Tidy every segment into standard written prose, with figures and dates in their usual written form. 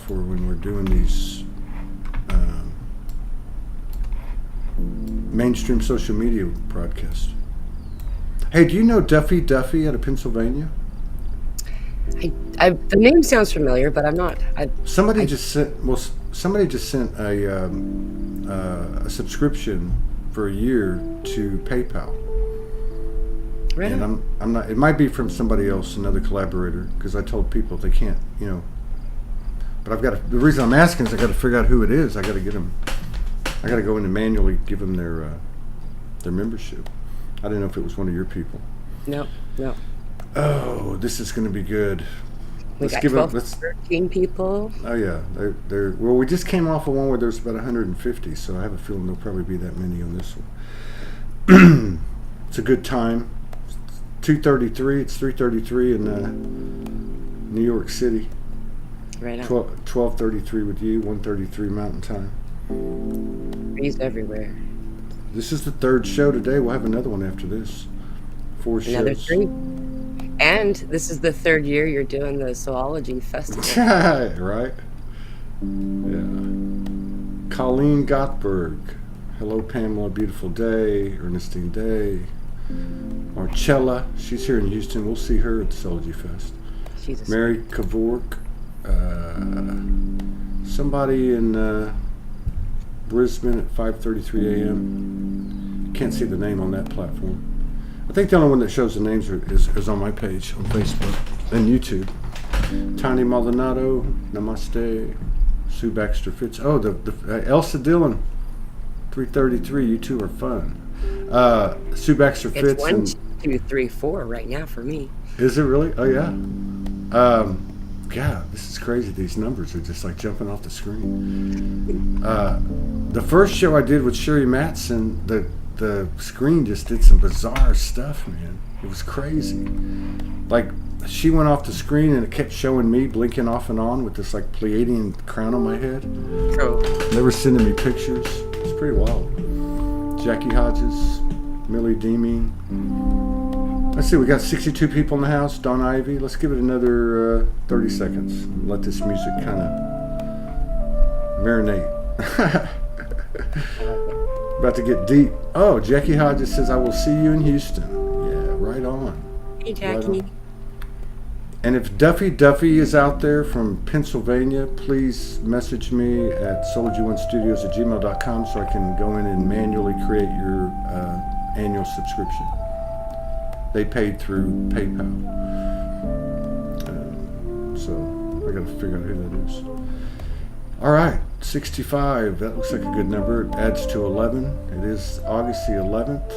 for when we're doing these mainstream social media broadcasts. Hey, do you know Duffy out of Pennsylvania? The name sounds familiar, but I'm not. Somebody just sent a subscription for a year to PayPal. Right And on. I'm not. It might be from somebody else, another collaborator, because I told people they can't, But I've got to, the reason I'm asking is I got to figure out who it is. I got to get them. I got to go in and manually give them their membership. I didn't know if it was one of your people. No. Oh, this is going to be good. We got 13 people. Oh yeah, they're well. We just came off of one where there's about 150, so I have a feeling there'll probably be that many on this one. It's a good time. 2:33. It's 3:33 in New York City. Right on. 12:33 with you. 1:33 Mountain Time. Trees everywhere. This is the third show today. We'll have another one after this. 4 shows. Another 3. And this is the 3rd year you're doing the Soulology Festival. Right? Yeah. Colleen Gottberg. Hello, Pamela. Beautiful day. Ernestine Day. Marcella. She's here in Houston. We'll see her at the Soulology Fest. Mary Kavork. Somebody in Brisbane at 5:33 a.m. Can't see the name on that platform. I think the only one that shows the names is on my page on Facebook and YouTube. Tiny Maldonado, Namaste. Sue Baxter Fitz. Oh, the Elsa Dillon, 3:33. You two are fun. Sue Baxter Fitz. It's 1, 2, 3, 4 right now for me. Is it really? Oh yeah. Yeah, this is crazy. These numbers are just like jumping off the screen. The first show I did with Sherry Matson, the screen just did some bizarre stuff, man. It was crazy. Like, she went off the screen and it kept showing me blinking off and on with this like Pleiadian crown on my head. Oh. They were sending me pictures. It's pretty wild. Jackie Hodges, Millie Deeming. Let's see, we got 62 people in the house. Don Ivy. Let's give it another 30 seconds. Let this music kind of marinate. About to get deep. Oh, Jackie Hodges says, I will see you in Houston. Yeah, right on. Hey, Jackie. Right on. And if Duffy is out there from Pennsylvania, please message me at soulology1studios@gmail.com so I can go in and manually create your annual subscription. They paid through PayPal. So I got to figure out who that is. All right, 65. That looks like a good number. It adds to 11. It is August the 11th.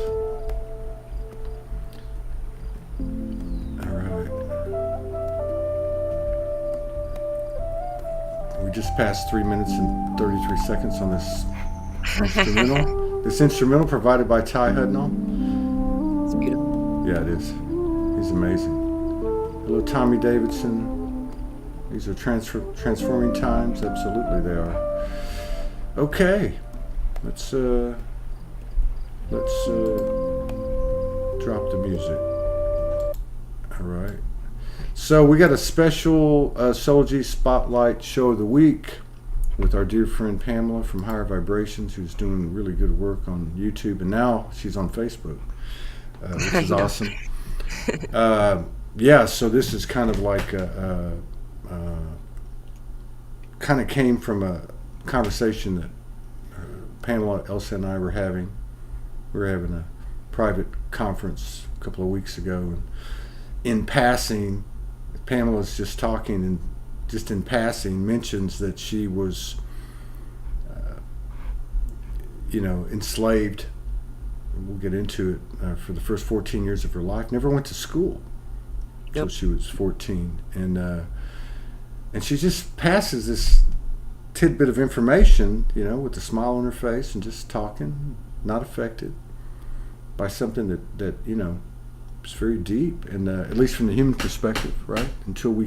All right. We just passed 3 minutes and 33 seconds on this instrumental. This instrumental provided by Ty Hudnall. It's beautiful. Yeah, it is. He's amazing. Hello, Tommy Davidson. These are transforming times. Absolutely, they are. Okay, let's drop the music. All right. So we got a special Soulology Spotlight Show of the Week with our dear friend Pamela from Higher Vibrations, who's doing really good work on YouTube, and now she's on Facebook, which is awesome. Yeah, so this is kind of like kind of came from a conversation that Pamela, Elsa, and I were having. We were having a private conference a couple of weeks ago, and in passing, Pamela's just talking, and just in passing mentions that she was, enslaved. We'll get into it for the first 14 years of her life. Never went to school until she was 14, and she just passes this tidbit of information, with a smile on her face and just talking, not affected by something that is very deep, and at least from the human perspective, right? Until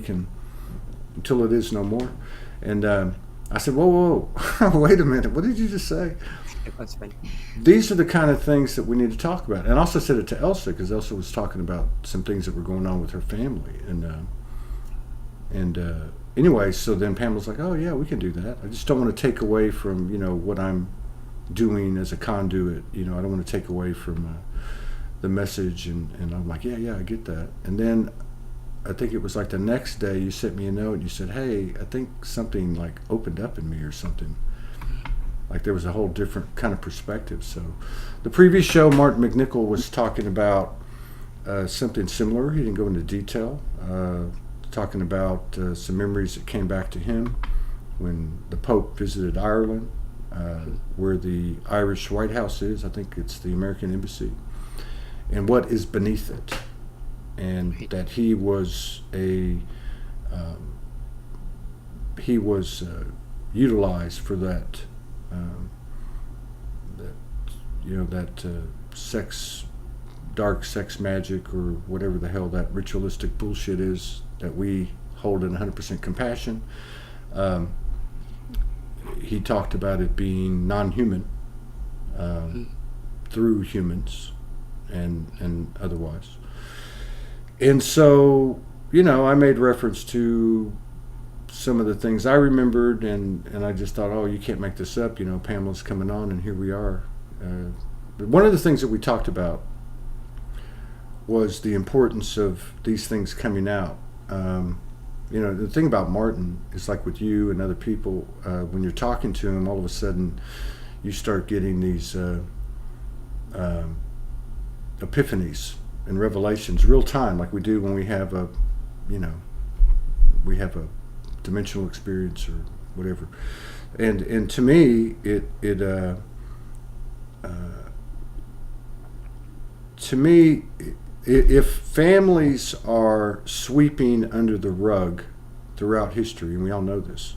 it is no more. And I said, whoa, wait a minute, what did you just say? That's funny. These are the kind of things that we need to talk about. And I also said it to Elsa, because Elsa was talking about some things that were going on with her family, and anyway, so then Pamela's like, oh yeah, we can do that. I just don't want to take away from what I'm doing as a conduit. I don't want to take away from the message, and I'm like, yeah, I get that. And then I think it was like the next day you sent me a note and you said, hey, I think something like opened up in me or something. Like there was a whole different kind of perspective. So the previous show, Martin McNichol was talking about something similar. He didn't go into detail, talking about some memories that came back to him when the Pope visited Ireland, where the Irish White House is. I think it's the American Embassy, and what is beneath it, and that he was utilized for that. That dark sex magic, or whatever the hell that ritualistic bullshit is that we hold in 100% compassion. He talked about it being non-human through humans and otherwise. And so, I made reference to some of the things I remembered, and I just thought, oh, you can't make this up. Pamela's coming on, and here we are. But one of the things that we talked about was the importance of these things coming out. The thing about Martin is, like with you and other people, when you're talking to him, all of a sudden you start getting these epiphanies and revelations real time, like we do when we have a dimensional experience or whatever. And to me, if families are sweeping under the rug throughout history, and we all know this,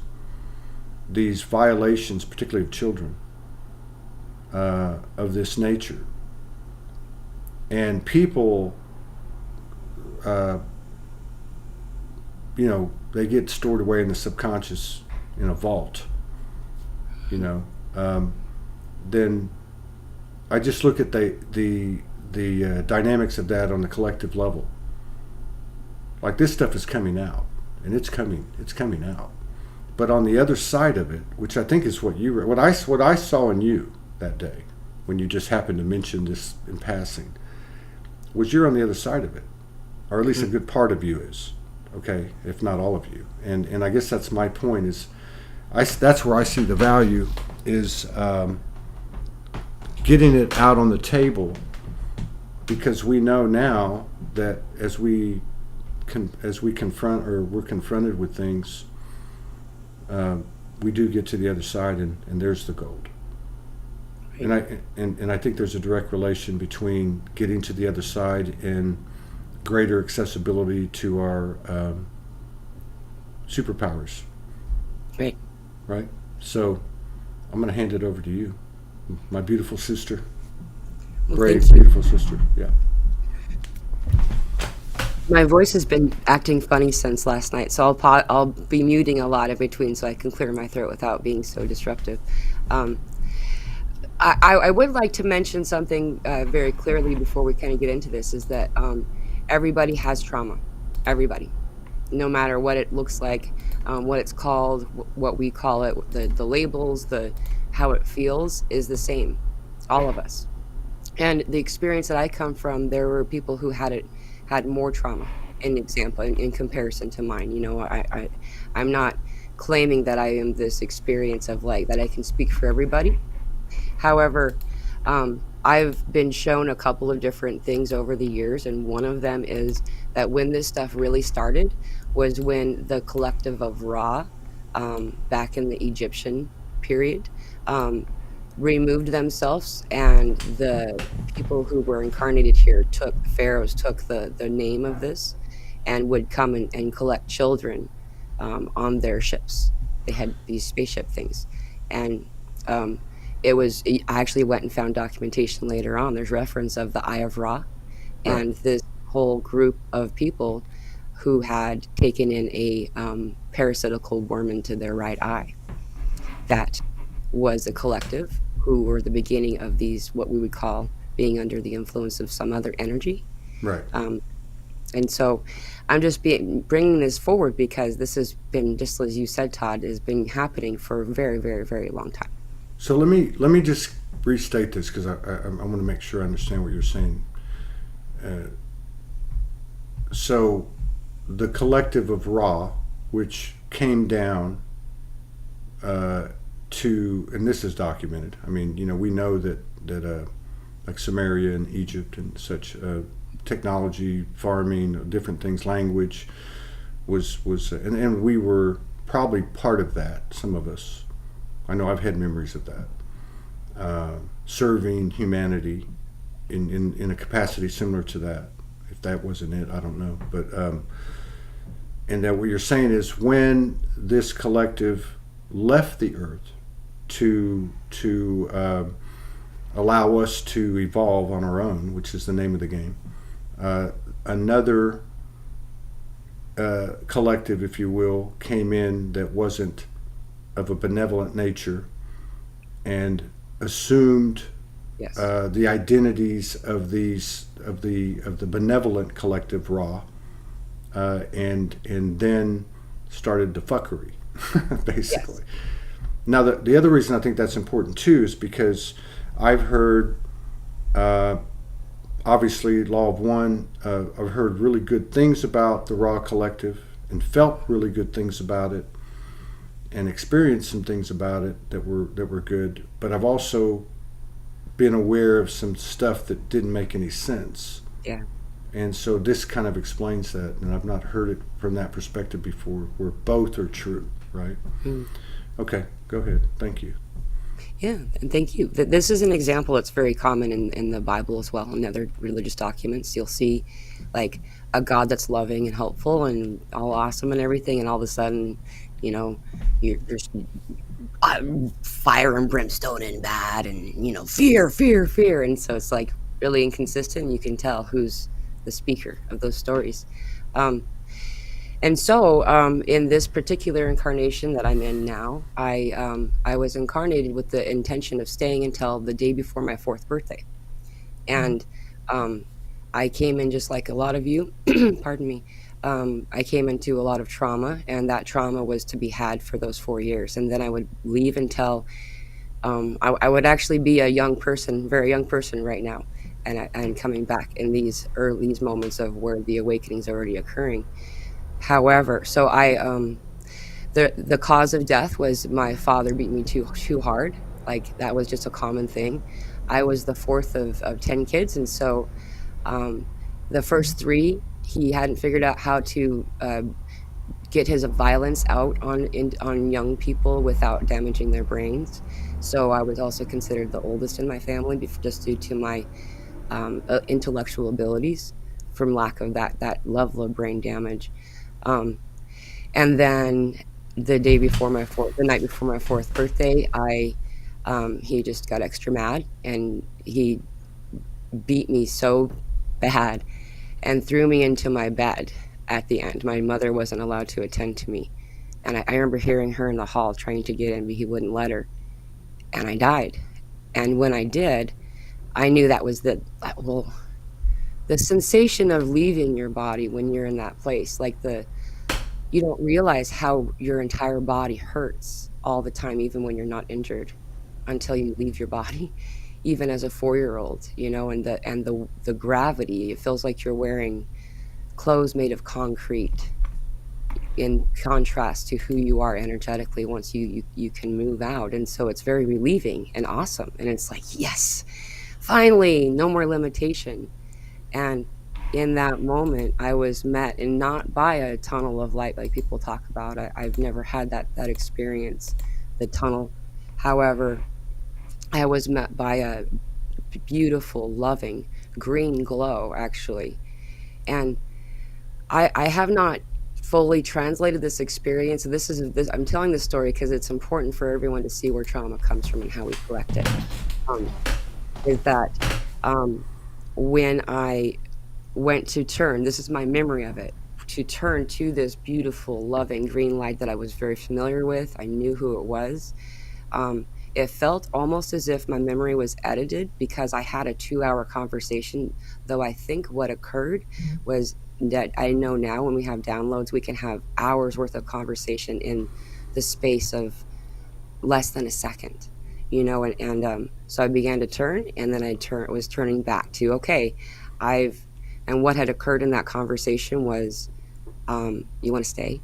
these violations, particularly of children, of this nature, and people, they get stored away in the subconscious in a vault, then I just look at the dynamics of that on the collective level. Like, this stuff is coming out, and it's coming out. But on the other side of it, which I think is what I saw in you that day, when you just happened to mention this in passing, was you're on the other side of it, or at least a good part of you is. Okay, if not all of you, and I guess that's my point. That's where I see the value is getting it out on the table, because we know now that as we confront, or we're confronted with things, we do get to the other side, and there's the gold. Right. And I think there's a direct relation between getting to the other side and greater accessibility to our superpowers. Right? So I'm going to hand it over to you, my beautiful sister. Well, brave, beautiful sister. Yeah. My voice has been acting funny since last night, so I'll be muting a lot in between so I can clear my throat without being so disruptive. I would like to mention something very clearly before we kind of get into this, is that everybody has trauma. Everybody. No matter what it looks like, what it's called, what we call it, the labels, how it feels is the same. All of us. And the experience that I come from, there were people who had more trauma, in comparison to mine. I'm not claiming that I am this experience of that I can speak for everybody. However, I've been shown a couple of different things over the years, and one of them is that when this stuff really started was when the collective of Ra, back in the Egyptian period, removed themselves, and the people who were incarnated here pharaohs took the name of this, and would come and collect children on their ships. They had these spaceship things, and I actually went and found documentation later on. There's reference of the Eye of Ra, and this whole group of people who had taken in a parasitical worm into their right eye. That was a collective who were the beginning of these, what we would call being under the influence of some other energy. Right. And so I'm just bringing this forward because this has been, just as you said, Todd, has been happening for a very, very, very long time. So let me just restate this because I want to make sure I understand what you're saying. Uh, so the collective of Ra, which came down to, and this is documented. I mean, we know that like Samaria and Egypt and such, technology, farming, different things, language was, and we were probably part of that. Some of us, I know I've had memories of that, serving humanity in a capacity similar to that. If that wasn't it, I don't know. But and that what you're saying is when this collective left the earth to allow us to evolve on our own, which is the name of the game, another collective, if you will, came in that wasn't of a benevolent nature and assumed Yes. the identities of the benevolent collective Ra, and then started the fuckery, basically. Yes. Now, the other reason I think that's important too is because I've heard, obviously, Law of One. I've heard really good things about the Ra collective and felt really good things about it, and experienced some things about it that were good. But I've also been aware of some stuff that didn't make any sense. Yeah. And so this kind of explains that, and I've not heard it from that perspective before, where both are true, right? Mm. Okay, go ahead. Thank you. Yeah, and thank you. This is an example that's very common in the Bible as well, and other religious documents. You'll see, like, a God that's loving and helpful and all awesome and everything, and all of a sudden, there's fire and brimstone and bad, and fear, fear, fear, and so it's like really inconsistent. You can tell who's the speaker of those stories. Um, And so, in this particular incarnation that I'm in now, I was incarnated with the intention of staying until the day before my 4th birthday, and um, I came in just like a lot of you. Pardon me. I came into a lot of trauma, and that trauma was to be had for those 4 years, and then I would leave until I would actually be a young person, very young person right now, and coming back in these moments of where the awakening is already occurring. However, so the cause of death was my father beat me too hard. Like, that was just a common thing. I was the fourth of 10 kids, and so um, the first three, he hadn't figured out how to get his violence out on young people without damaging their brains. So I was also considered the oldest in my family, just due to my intellectual abilities, from lack of that level of brain damage. Um, and then the night before my 4th birthday, he just got extra mad, and he beat me so bad and threw me into my bed at the end. My mother wasn't allowed to attend to me. And I remember hearing her in the hall trying to get in, but he wouldn't let her. And I died. And when I did, I knew that was the sensation of leaving your body when you're in that place. Like, you don't realize how your entire body hurts all the time, even when you're not injured, until you leave your body, even as a 4-year-old, and the gravity, it feels like you're wearing clothes made of concrete, in contrast to who you are energetically once you can move out. And so it's very relieving and awesome, and it's like, yes, finally, no more limitation. And in that moment, I was met, and not by a tunnel of light like people talk about. I've never had that experience, the tunnel. However, I was met by a beautiful, loving green glow, actually. And I have not fully translated this experience. I'm telling this story because it's important for everyone to see where trauma comes from and how we collect it. Um, is that um, when I went to turn, this is my memory of it, to turn to this beautiful, loving green light that I was very familiar with. I knew who it was. Um, it felt almost as if my memory was edited, because I had a 2-hour conversation, though I think what occurred was that I know now when we have downloads, we can have hours worth of conversation in the space of less than a second, so I began to turn, and then was turning back to, okay, and what had occurred in that conversation was, you want to stay?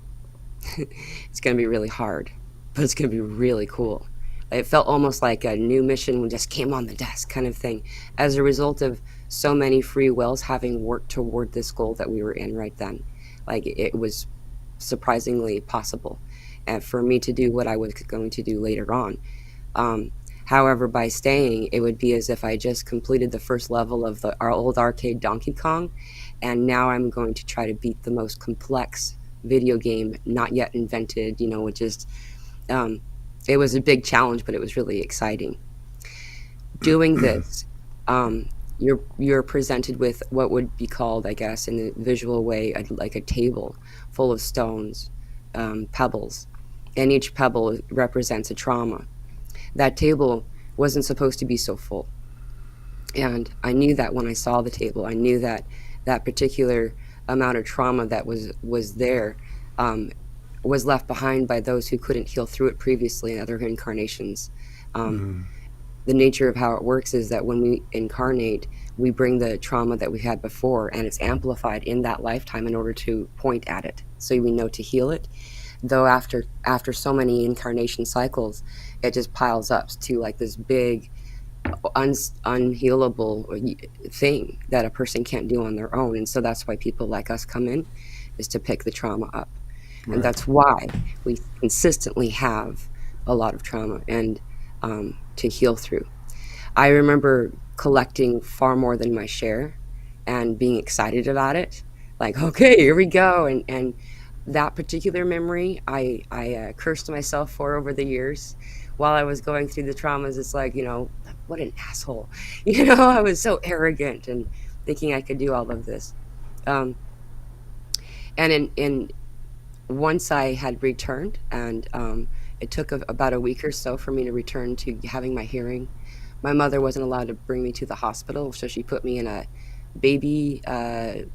It's going to be really hard, but it's going to be really cool. It felt almost like a new mission just came on the desk kind of thing, as a result of so many free wills having worked toward this goal that we were in right then. Like, it was surprisingly possible, and for me to do what I was going to do later on. Um, However, by staying, it would be as if I just completed the first level of our old arcade Donkey Kong, and now I'm going to try to beat the most complex video game not yet invented, which is, um, it was a big challenge, but it was really exciting. Doing this, you're presented with what would be called, I guess, in a visual way, like a table full of stones, pebbles, and each pebble represents a trauma. That table wasn't supposed to be so full. And I knew that when I saw the table. I knew that that particular amount of trauma that was there, um, was left behind by those who couldn't heal through it previously in other incarnations. Um, Mm. the nature of how it works is that when we incarnate, we bring the trauma that we had before, and it's amplified in that lifetime in order to point at it, so we know to heal it. Though after so many incarnation cycles, it just piles up to like this big unhealable thing that a person can't do on their own. And so that's why people like us come in, is to pick the trauma up. And Right. that's why we consistently have a lot of trauma and, to heal through. I remember collecting far more than my share and being excited about it. Like, okay, here we go. And that particular memory, I cursed myself for over the years while I was going through the traumas. It's like, what an asshole. I was so arrogant and thinking I could do all of this. Um, and in once I had returned, and it took about a week or so for me to return to having my hearing. My mother wasn't allowed to bring me to the hospital, so she put me in a baby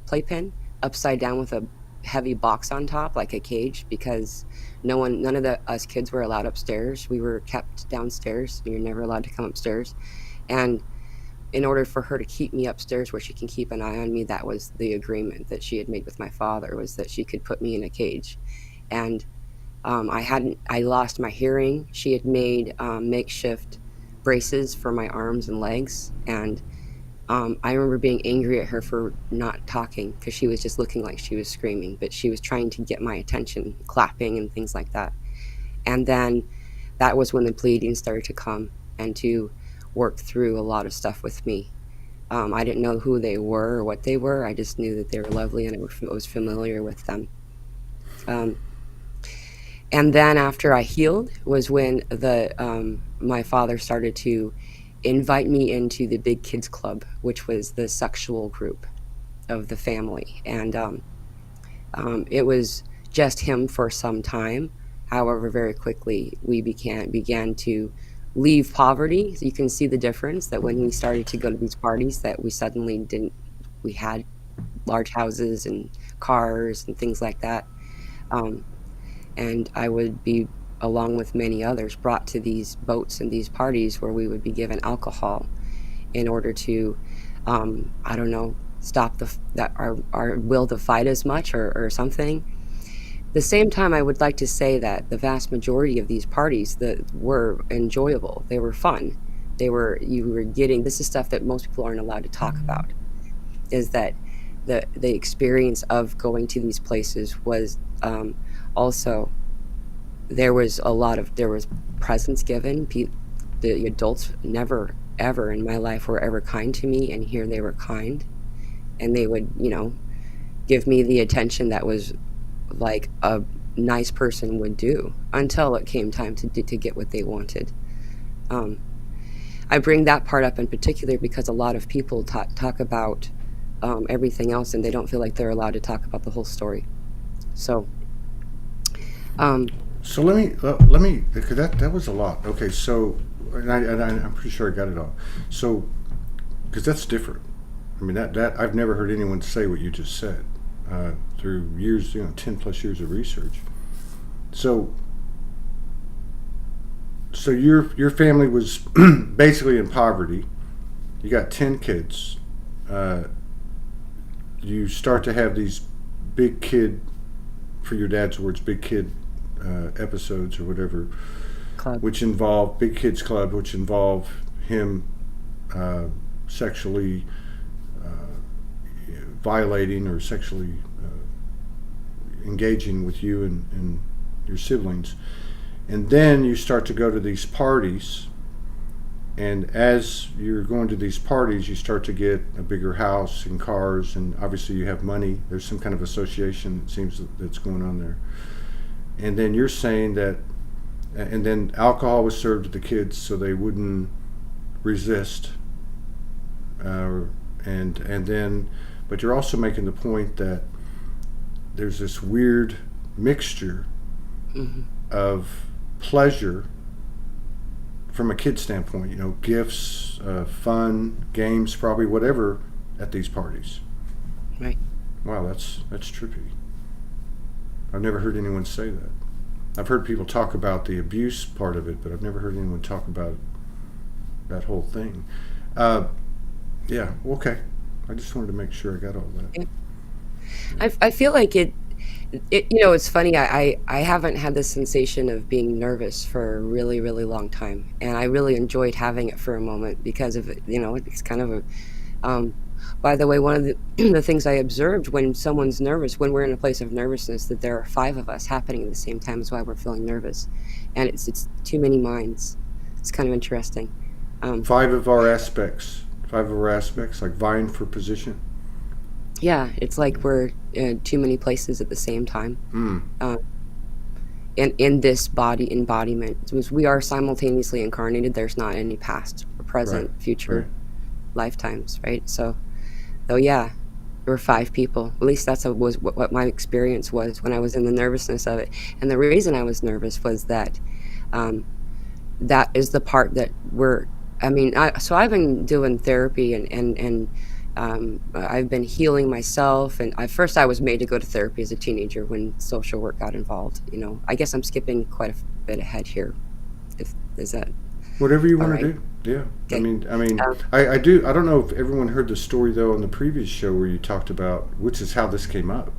playpen upside down with a heavy box on top, like a cage, because none of us kids were allowed upstairs. We were kept downstairs. You're never allowed to come upstairs. And in order for her to keep me upstairs where she can keep an eye on me, that was the agreement that she had made with my father, was that she could put me in a cage. And I lost my hearing. She had made makeshift braces for my arms and legs. And I remember being angry at her for not talking, because she was just looking like she was screaming, but she was trying to get my attention, clapping and things like that. And then that was when the bleeding started to come and to work through a lot of stuff with me. I didn't know who they were or what they were. I just knew that they were lovely, and I was familiar with them. Um, and then after I healed was when my father started to invite me into the big kids club, which was the sexual group of the family. And it was just him for some time. However, very quickly we began to leave poverty. So you can see the difference, that when we started to go to these parties, that we suddenly didn't. We had large houses and cars and things like that. Um, and I would be, along with many others, brought to these boats and these parties where we would be given alcohol in order to, I don't know, stop our will to fight as much, or something. The same time, I would like to say that the vast majority of these parties that were enjoyable, they were fun. You were getting, this is stuff that most people aren't allowed to talk about, is that the experience of going to these places was, also, there was presents given. The adults never ever in my life were ever kind to me, and here they were kind, and they would, give me the attention that was like a nice person would do, until it came time to get what they wanted. Um, I bring that part up in particular because a lot of people talk about everything else, and they don't feel like they're allowed to talk about the whole story. So, um, So let me because that was a lot. Okay, so I'm pretty sure I got it all. So because that's different. I mean that I've never heard anyone say what you just said. through years, 10 plus years of research. So, so your family was basically in poverty. You got 10 kids. Uh, you start to have these big kid, for your dad's words, big kid episodes or whatever, Club. which involve big kids club, which involve him uh, sexually violating or sexually engaging with you and your siblings. And then you start to go to these parties, and as you're going to these parties, you start to get a bigger house and cars, and obviously you have money. There's some kind of association, it seems, that's going on there. And then you're saying that, and then alcohol was served to the kids so they wouldn't resist. And then, but you're also making the point that there's this weird mixture Hmm. of pleasure from a kid standpoint, gifts, fun, games, probably whatever at these parties. Right. Wow, that's trippy. I've never heard anyone say that. I've heard people talk about the abuse part of it, but I've never heard anyone talk about that whole thing. Uh, yeah, okay. I just wanted to make sure I got all that. Yeah. Yeah. I feel like it's funny. I haven't had this sensation of being nervous for a really, really long time. And I really enjoyed having it for a moment because of it. It's kind of um, by the way, one of the, the things I observed when someone's nervous, when we're in a place of nervousness, that there are five of us happening at the same time is why we're feeling nervous. And it's too many minds. It's kind of interesting. Um, Five of our aspects, like vying for position. yeah, it's like we're in too many places at the same time. Mm, Um, in this body embodiment, because we are simultaneously incarnated. There's not any past or right, present, right. future lifetimes, right? So yeah, we're five people. At least was what my experience was when I was in the nervousness of it. And the reason I was nervous was that um, that is the part that we're. I mean, so I've been doing therapy and I've been healing myself. And first I was made to go to therapy as a teenager when social work got involved. I guess I'm skipping quite a bit ahead here. If is that Whatever you all want to right? do. Yeah. I Okay. mean, I mean, Um, I do. I don't know if everyone heard the story though on the previous show where you talked about, which is how this came up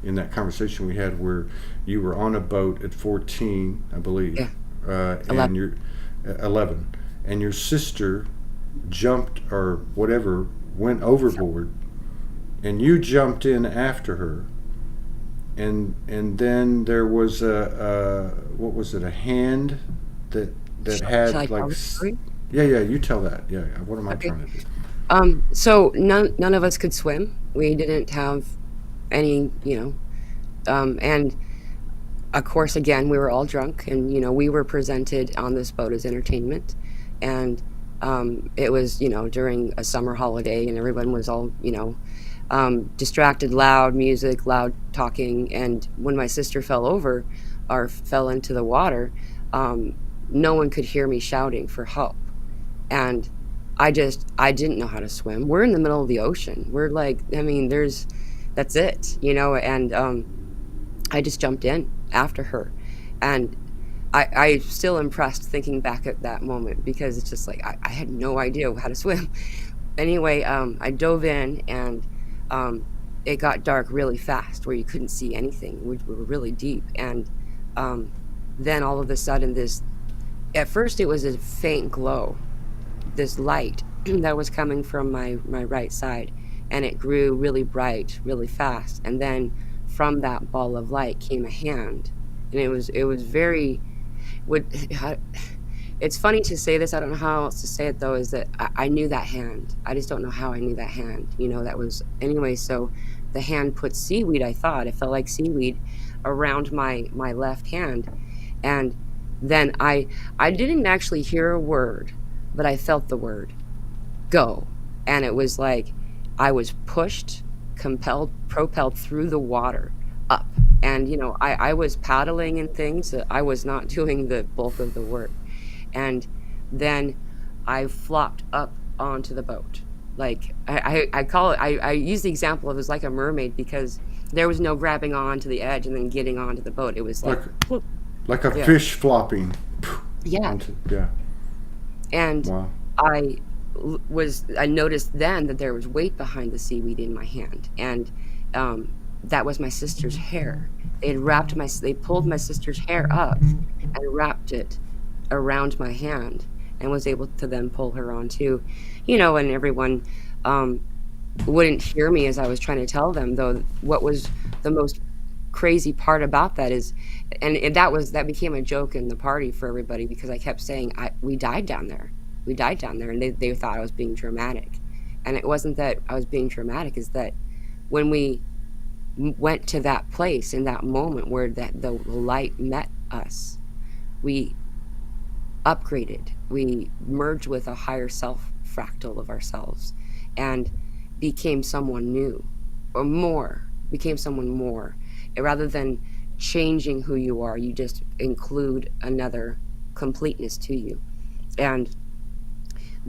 in that conversation we had, where you were on a boat at 14, I believe, yeah, and 11. you're 11, and your sister jumped or whatever, went overboard, and you jumped in after her, and then there was what was it, a hand that Shall I had like tell the story? yeah, you tell that. Yeah, yeah, what am I Okay. trying to do? So none of us could swim. We didn't have any, and of course, again, we were all drunk, and we were presented on this boat as entertainment, and it was during a summer holiday, and everyone was all distracted, loud music, loud talking, and when my sister fell over or fell into the water, um, no one could hear me shouting for help, and I didn't know how to swim. We're in the middle of the ocean. We're like, I mean, that's it, and I just jumped in after her, and I'm still impressed thinking back at that moment because it's just like I had no idea how to swim. Anyway, I dove in, and um, it got dark really fast where you couldn't see anything. We were really deep, and um, then all of a sudden, at first it was a faint glow, this light that was coming from my right side, and it grew really bright really fast, and then from that ball of light came a hand, and it was very would it's funny to say this. I don't know how else to say it though. Is that I knew that hand. I just don't know how I knew that hand. That was anyway. So the hand put seaweed. I thought it felt like seaweed around my left hand, and then I didn't actually hear a word, but I felt the word go, and it was like I was pushed, compelled, propelled through the water up, and I was paddling and things. I was not doing the bulk of the work, and then I flopped up onto the boat, like I call it, I use the example of it was like a mermaid, because there was no grabbing on to the edge and then getting onto the boat. It was like Like whoop. like a Yeah, fish flopping yeah. onto. Yeah. And Wow. I I noticed then that there was weight behind the seaweed in my hand, and that was my sister's hair. They pulled my sister's hair up and wrapped it around my hand, and was able to then pull her on too, and everyone um, wouldn't hear me as I was trying to tell them, though. What was the most crazy part about that is, and that became a joke in the party for everybody, because I kept saying, we died down there. We died down there. And they thought I was being dramatic. And it wasn't that I was being dramatic, is that when we went to that place in that moment where the light met us, we upgraded. We merged with a higher self fractal of ourselves, and became someone new, or more, became someone more. Rather than changing who you are, you just include another completeness to you. And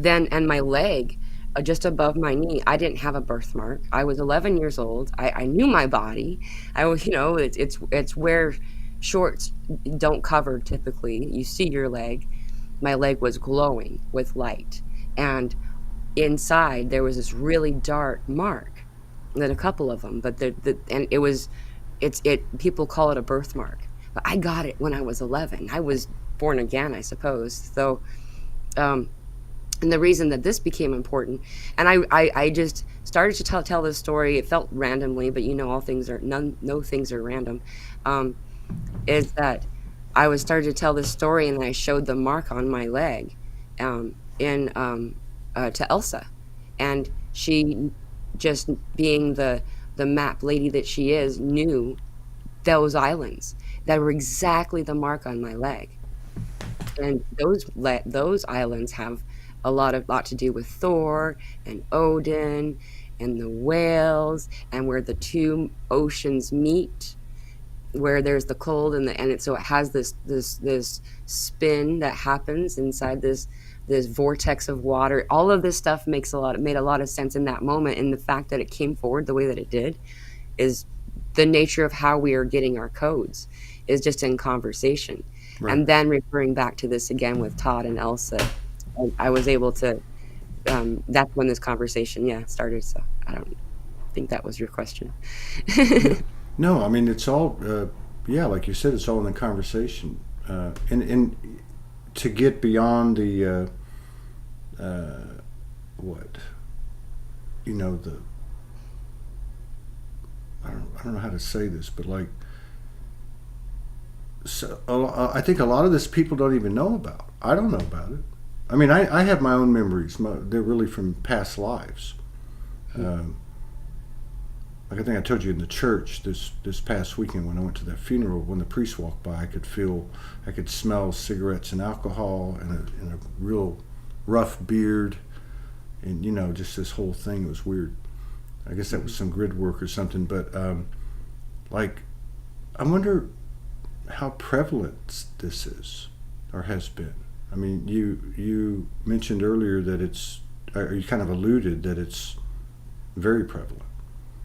and my leg, just above my knee, I didn't have a birthmark. I was 11 years old. I knew my body. I was, it's where shorts don't cover typically. You see your leg. My leg was glowing with light, and inside there was this really dark mark, and a couple of them, but and it was, people call it a birthmark, but I got it when I was 11. I was born again, I suppose. So um and the reason that this became important, and I just started to tell this story. It felt randomly, but all things are, no things are random. um is that I was started to tell this story, and I showed the mark on my leg, in to Elsa, and she, just being the map lady that she is, knew those islands that were exactly the mark on my leg. And those islands have a lot to do with Thor and Odin and the whales, and where the two oceans meet, where there's the cold so it has this spin that happens inside this vortex of water. All of this stuff made a lot of sense in that moment, and the fact that it came forward the way that it did is the nature of how we are getting our codes, is just in conversation. Right. And then referring back to this again with Todd and Elsa, I was able to, that's when this conversation, yeah, started. So I don't think that was your question. No, no, I mean it's all. Yeah, like you said, it's all in the conversation, and to get beyond the what, the I don't know how to say this, but like, so I think a lot of this people don't even know about. I don't know about it. I mean, I have my own memories. They're really from past lives. Um, like I think I told you in the church this past weekend when I went to that funeral, when the priest walked by, I could smell cigarettes and alcohol, and a real rough beard, and just this whole thing. It was weird. I guess that was some grid work or something. But like, I wonder how prevalent this is or has been. I mean, you mentioned earlier that or you kind of alluded that it's very prevalent.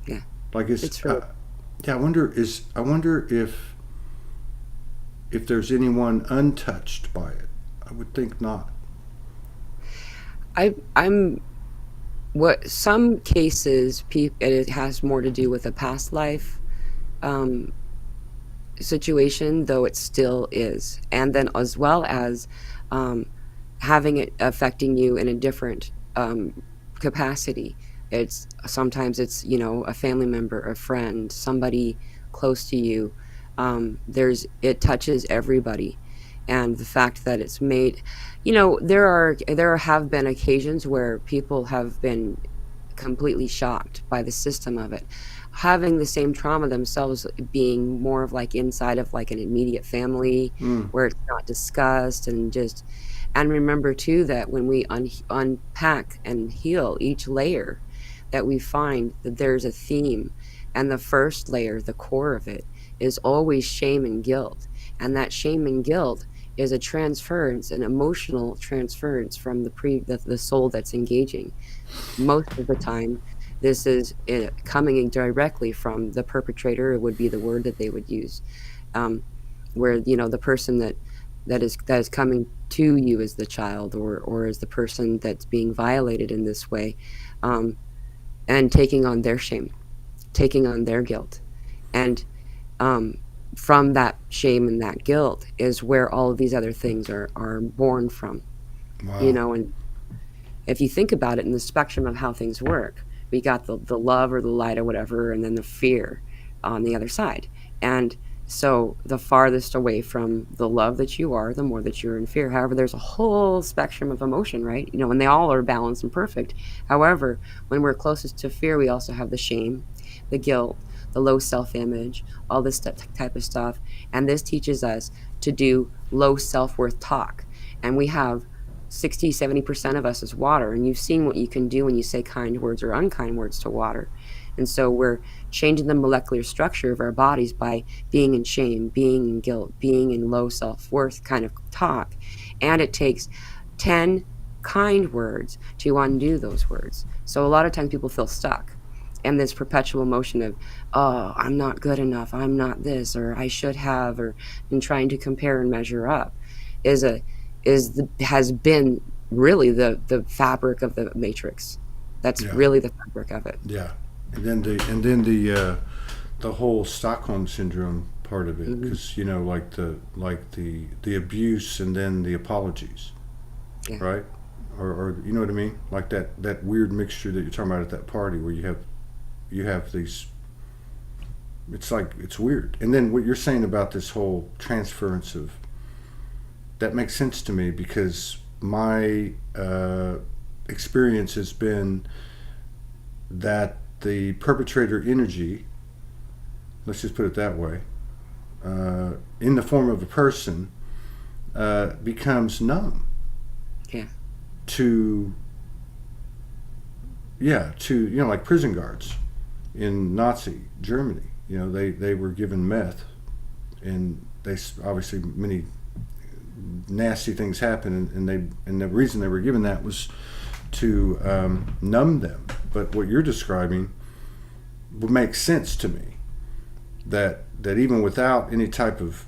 Yeah, Like it's really. yeah. I wonder if there's anyone untouched by it. I would think not. I'm what some cases, it has more to do with a past life um, situation, though it still is, and then as well as um, having it affecting you in a different capacity. It's sometimes it's a family member, a friend, somebody close to you. It touches everybody, and the fact that it's made, there have been occasions where people have been completely shocked by the system of it, having the same trauma themselves, being more of like inside of like an immediate family Mm, where it's not discussed, and remember too that when we unpack and heal each layer, that we find that there's a theme, and the first layer, the core of it, is always shame and guilt, and that shame and guilt is a transference, an emotional transference from the soul that's engaging. Most of the time, this is coming directly from the perpetrator. It would be the word that they would use, um, where the person that is coming to you as the child, or as the person that's being violated in this way, um, and taking on their shame, taking on their guilt, and um, from that shame and that guilt is where all of these other things are born from. Wow. And if you think about it in the spectrum of how things work, we got the love or the light or whatever, and then the fear on the other side. And so the farthest away from the love that you are, the more that you're in fear. However, there's a whole spectrum of emotion, right? And they all are balanced and perfect. However, when we're closest to fear, we also have the shame, the guilt, the low self-image, all this type of stuff. And this teaches us to do low self-worth talk. And we have 60-70% of us is water, and you've seen what you can do when you say kind words or unkind words to water. And so we're changing the molecular structure of our bodies by being in shame, being in guilt, being in low self-worth kind of talk. And it takes 10 kind words to undo those words. So a lot of times people feel stuck, and this perpetual motion of, oh, I'm not good enough, I'm not this, or I should have, or in trying to compare and measure up has been really the fabric of the matrix. That's Yeah. really the fabric of it. Yeah. And then the whole Stockholm syndrome part of it, Hmm. because like the abuse and then the apologies, Yeah. right? Or you know what I mean? Like that weird mixture that you're talking about at that party where you have these. It's like it's weird. And then what you're saying about this whole transference of that makes sense to me because my experience has been that the perpetrator energy, let's just put it that way, in the form of a person, becomes numb Yeah. to, yeah, to, like prison guards in Nazi Germany. They were given meth, and they obviously many nasty things happened, and the reason they were given that was to numb them. But what you're describing would make sense to me, that even without any type of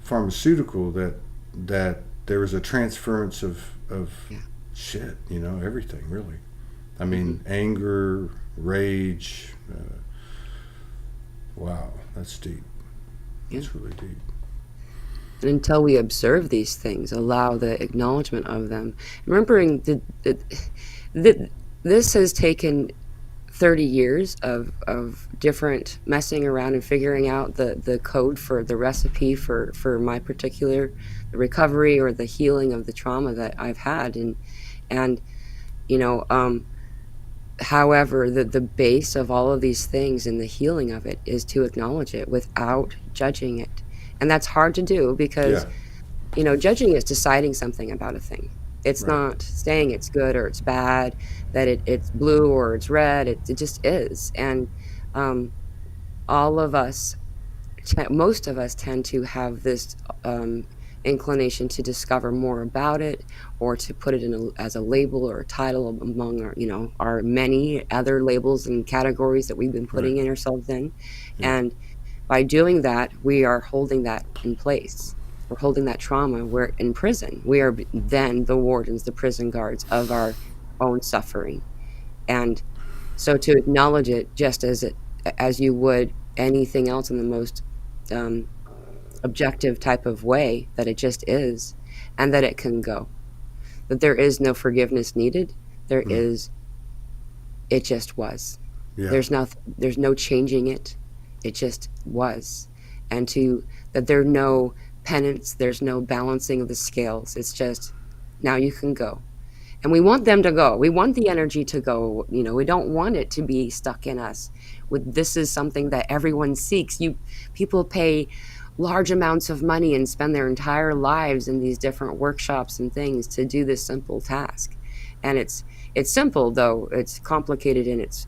pharmaceutical, that there is a transference of Yeah. shit, everything really. I mean, Hmm. anger, rage. Wow, that's deep. Yeah. That's really deep. And until we observe these things, allow the acknowledgement of them, remembering that this has taken 30 years of different messing around and figuring out the code for the recipe for my particular recovery or the healing of the trauma that I've had. And you know however, the base of all of these things and the healing of it is to acknowledge it without judging it. And that's hard to do because Yeah, judging is deciding something about a thing. It's right. not saying it's good or it's bad, that it's blue or it's red. It just is. And um, all of us, most of us tend to have this um, inclination to discover more about it, or to put it as a label or a title among our many other labels and categories that we've been Right. putting in ourselves in. Yeah. And by doing that, we are holding that in place. We're holding that trauma. We're in prison. We are then the wardens, the prison guards of our own suffering. And so to acknowledge it just as you would anything else in the most um, objective type of way, that it just is, and that it can go. That there is no forgiveness needed. There Mm. is, it just was. Yeah. There's no changing it. It just was. And to that there's no penance, there's no balancing of the scales. It's just, now you can go. And we want them to go. We want the energy to go. We don't want it to be stuck in us. This is something that everyone seeks. People pay large amounts of money and spend their entire lives in these different workshops and things to do this simple task. And it's simple, though it's complicated in its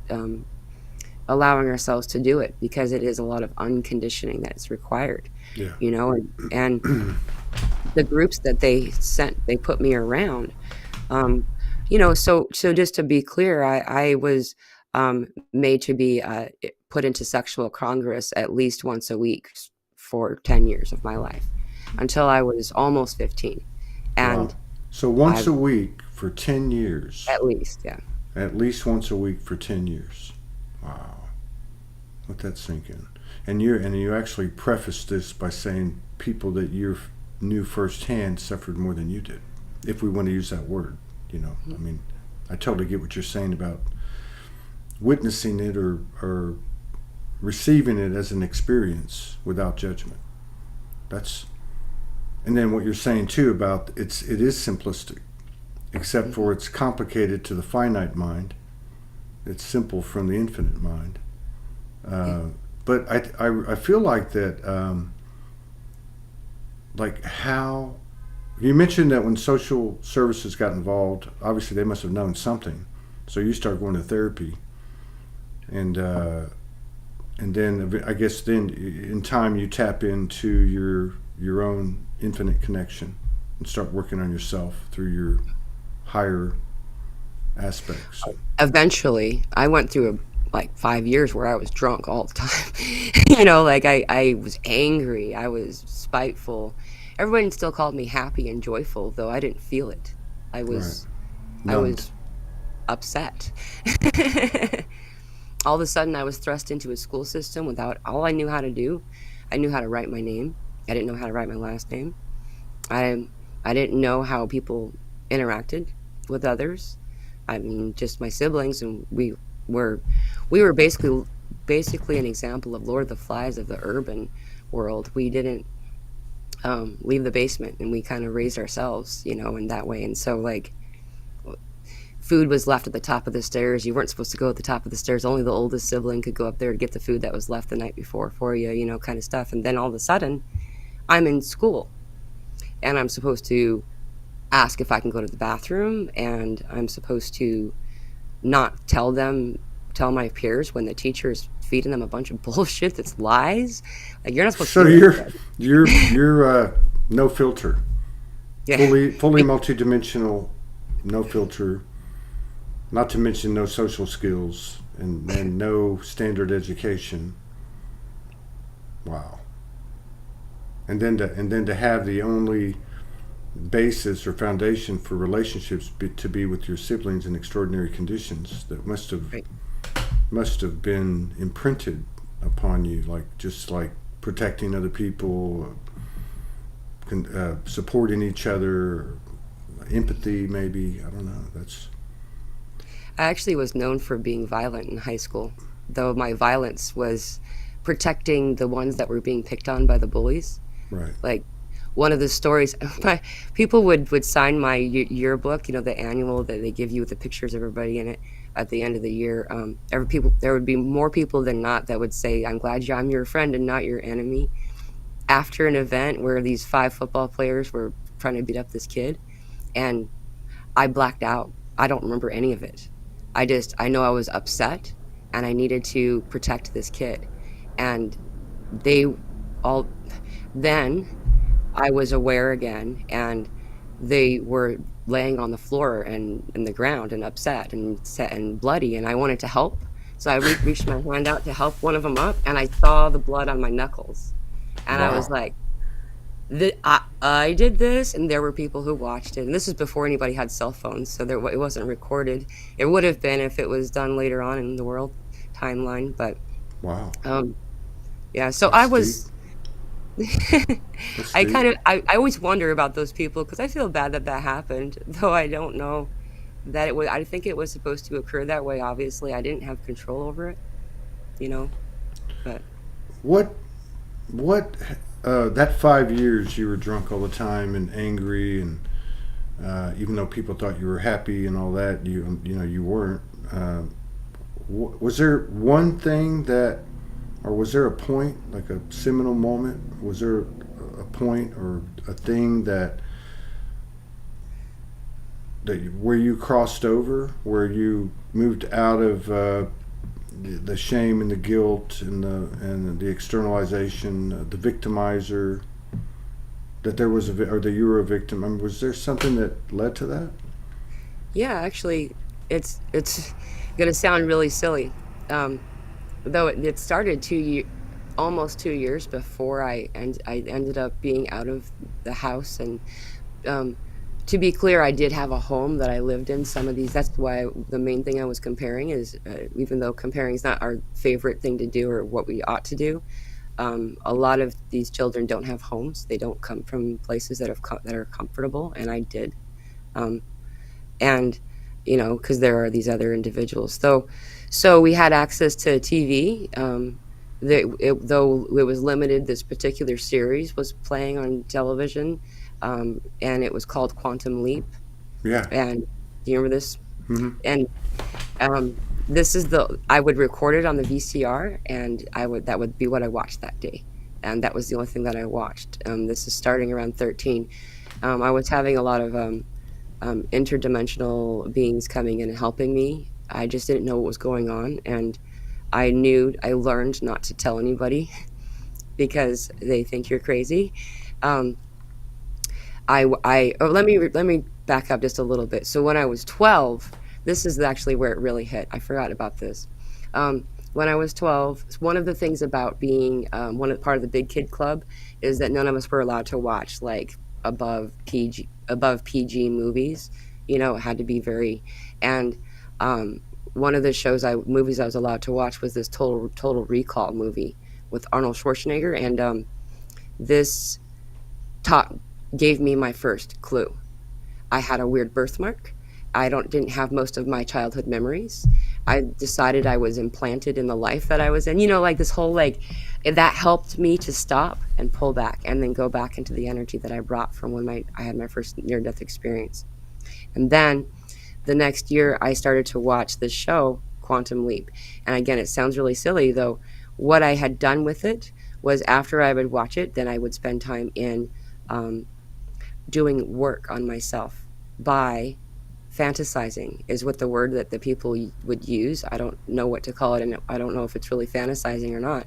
allowing ourselves to do it, because it is a lot of unconditioning that's required. Yeah. And the groups that they put me around. Um, so just to be clear, I was made to be put into sexual congress at least once a week for 10 years of my life until I was almost 15. And Wow. So once I, a week for 10 years. at least, yeah. At least once a week for 10 years. Wow. Let that sink in. And you actually prefaced this by saying people that you knew firsthand suffered more than you did, if we want to use that word. I mean, I totally get what you're saying about witnessing it or receiving it as an experience without judgment. That's And then what you're saying too about it is simplistic, except for it's complicated to the finite mind. It's simple from the infinite mind. But I feel like that, like how you mentioned that when social services got involved, obviously they must have known something. So you start going to therapy, and then I guess then in time you tap into your own infinite connection and start working on yourself through your higher aspects. Eventually, I went through like 5 years where I was drunk all the time. Like I was angry, I was spiteful. Everyone still called me happy and joyful, though I didn't feel it. I Right. was I Numbed. was upset. All of a sudden, I was thrust into a school system without all I knew how to do. I knew how to write my name. I didn't know how to write my last name. I I didn't know how people interacted with others. I mean, just my siblings, and were we were basically an example of Lord of the Flies of the urban world. We didn't leave the basement, and we kind of raised ourselves, in that way. And so, like, food was left at the top of the stairs. You weren't supposed to go at the top of the stairs. Only the oldest sibling could go up there to get the food that was left the night before for you, kind of stuff. And then all of a sudden, I'm in school, and I'm supposed to ask if I can go to the bathroom, and I'm supposed to not tell my peers when the teacher's feeding them a bunch of bullshit that's lies. Like, you're not supposed to So do that, kid. you're no filter, Yeah. fully multidimensional, no filter. Not to mention no social skills and no standard education. Wow. And then to have the only basis or foundation for relationships to be with your siblings in extraordinary conditions that Right. must have been imprinted upon you, just like protecting other people, supporting each other, empathy, maybe. I don't know. That's I actually was known for being violent in high school, though my violence was protecting the ones that were being picked on by the bullies. right. Like, one of the stories, people would sign my yearbook, the annual that they give you with the pictures of everybody in it at the end of the year. There would be more people than not that would say, "I'm glad I'm your friend and not your enemy." After an event where these 5 football players were trying to beat up this kid, and I blacked out. I don't remember any of it. I know I was upset, and I needed to protect this kid. And they all, then I was aware again, and they were laying on the floor and in the ground and upset and set and bloody, and I wanted to help. So I reached my hand out to help one of them up, and I saw the blood on my knuckles. And I was Wow. like, I did this, and there were people who watched it. And this is before anybody had cell phones, so it wasn't recorded. It would have been if it was done later on in the world timeline, but Wow. um, yeah. So I That's deep. was, That's I deep. kind of, I always wonder about those people because I feel bad that that happened, though I don't know that it was. I think it was supposed to occur that way. Obviously, I didn't have control over it, you know. But What what that 5 years you were drunk all the time and angry, and even though people thought you were happy and all that, you weren't. Was there one thing that, or was there a point, like a seminal moment? Was there a point or a thing where you crossed over, where you moved out of the shame and the guilt and the externalization, the victimizer, that there was or that you were a victim? I mean, was there something that led to that? Yeah, actually, it's gonna sound really silly, um, though it started almost 2 years before I ended up being out of the house. And um, to be clear, I did have a home that I lived in. Some of these, that's why the main thing I was comparing is, even though comparing is not our favorite thing to do or what we ought to do, a lot of these children don't have homes. They don't come from places that are comfortable, and I did. Um, and because there are these other individuals, so we had access to TV. Though it was limited, this particular series was playing on television, and it was called Quantum Leap. Yeah. And do you remember this? Mm-hmm. And this is the I would record it on the VCR, and that would be what I watched that day, and that was the only thing that I watched. This is starting around 13. I was having a lot of interdimensional beings coming in and helping me. I just didn't know what was going on, and I learned not to tell anybody because they think you're crazy. Um, let me back up just a little bit. So when I was 12, this is actually where it really hit. I forgot about this. When I was 12, one of the things about being part of the big kid club is that none of us were allowed to watch like above PG movies. It had to be very. And one of the movies I was allowed to watch was this Total Recall movie with Arnold Schwarzenegger, and this taught gave me my first clue. I had a weird birthmark. I didn't have most of my childhood memories. I decided I was implanted in the life that I was in. Like this whole that helped me to stop and pull back and then go back into the energy that I brought from when I had my first near-death experience. And then the next year I started to watch this show, Quantum Leap. And again, it sounds really silly, though. What I had done with it was after I would watch it, then I would spend time in doing work on myself by fantasizing, is what the word that the people would use. I don't know what to call it, and I don't know if it's really fantasizing or not.